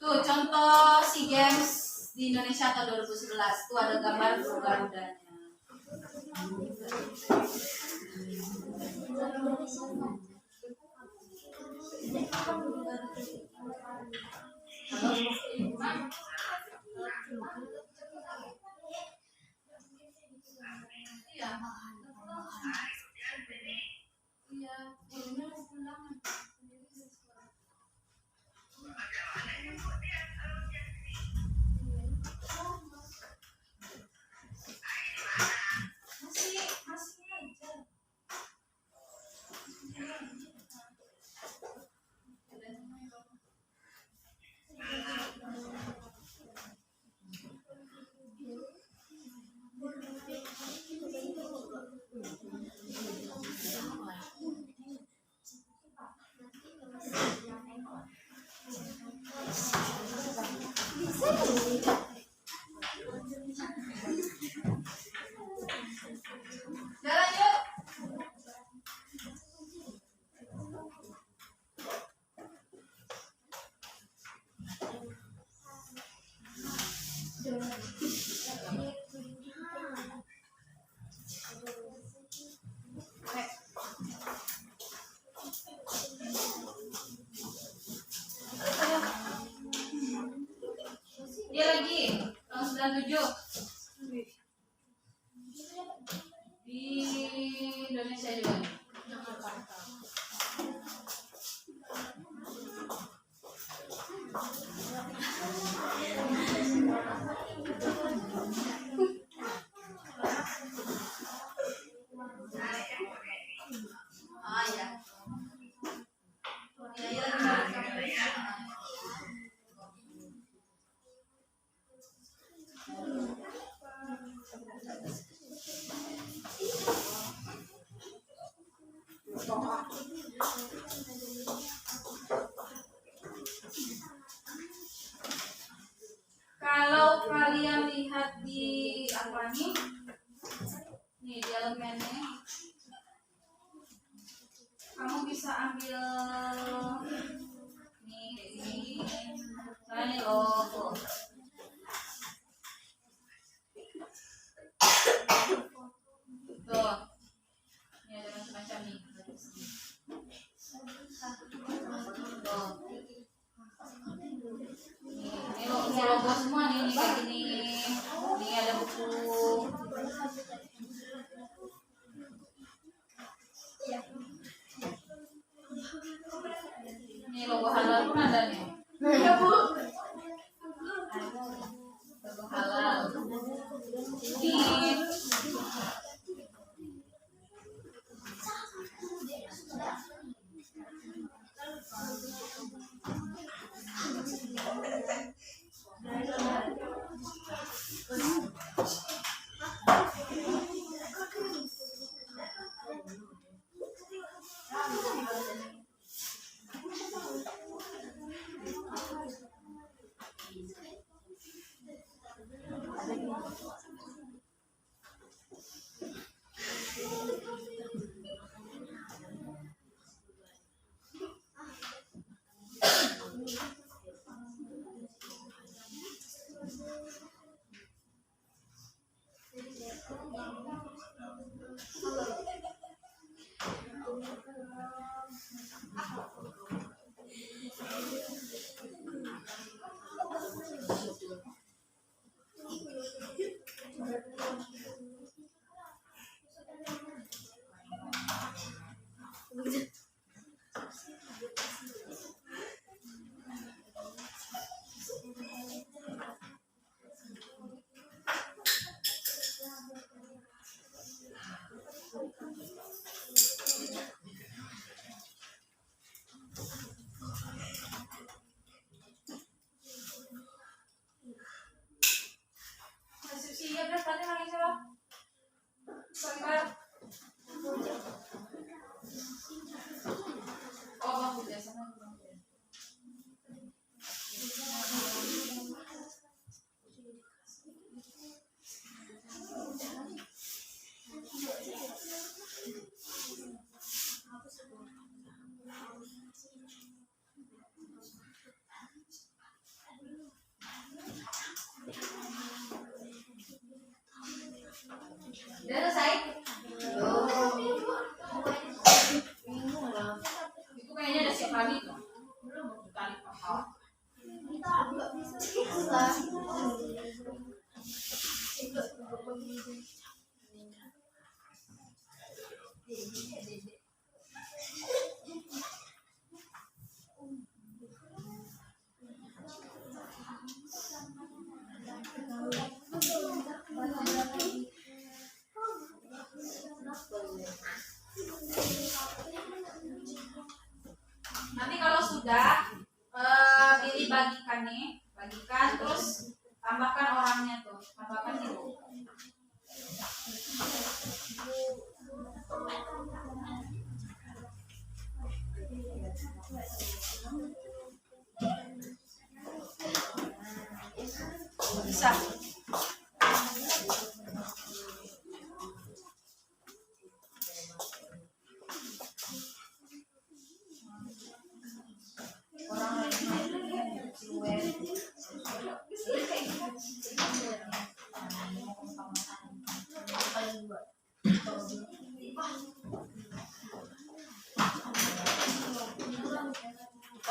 Tuh contoh SEA Games di Indonesia tahun 2011. Tuh ada gambar Garudanya. Jalan yuk. Dia lagi tahun 97 di Indonesia juga. Kalau kalian lihat di apa nih? Nih di elemennya. Kamu bisa ambil nih kayak gini. Nah, ini logo. Tuh. Ini ada macam-macam nih. Tuh. Ini logo semua nih, ini kayak gini. Ini ada buku. Ini logo halal pun ada nih. Ya Bu. Logo halal. Ini siap deh, tadi lagi siapa? Sebentar. Oh, bagus ya, sana. Udah selesai? Itu kayaknya ada siap kali tuh. Tali pahal. Nanti kalau sudah pilih bagikan nih, bagikan terus tambahkan orangnya tuh, tambahkan itu. Bisa.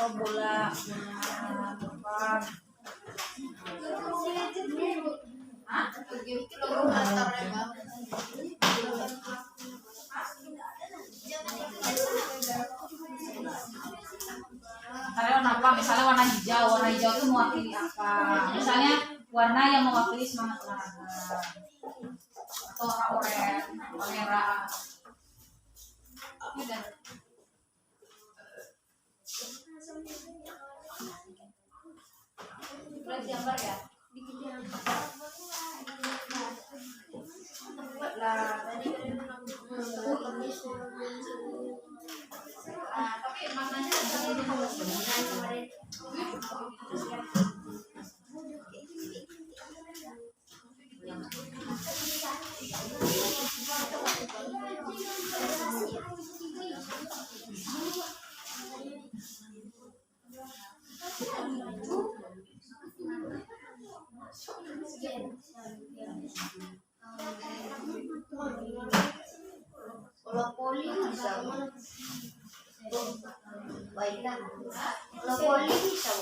Oh bola apa? Hah? Misalnya warna apa? Misalnya warna hijau. Warna hijau itu mewakili apa? Misalnya warna yang mewakili semangat olahraga. Atau oranye, merah. Udah. Udah gambar ya? Buat lah. Kalau poli bisa. Baiklah. Kalau poli bisa.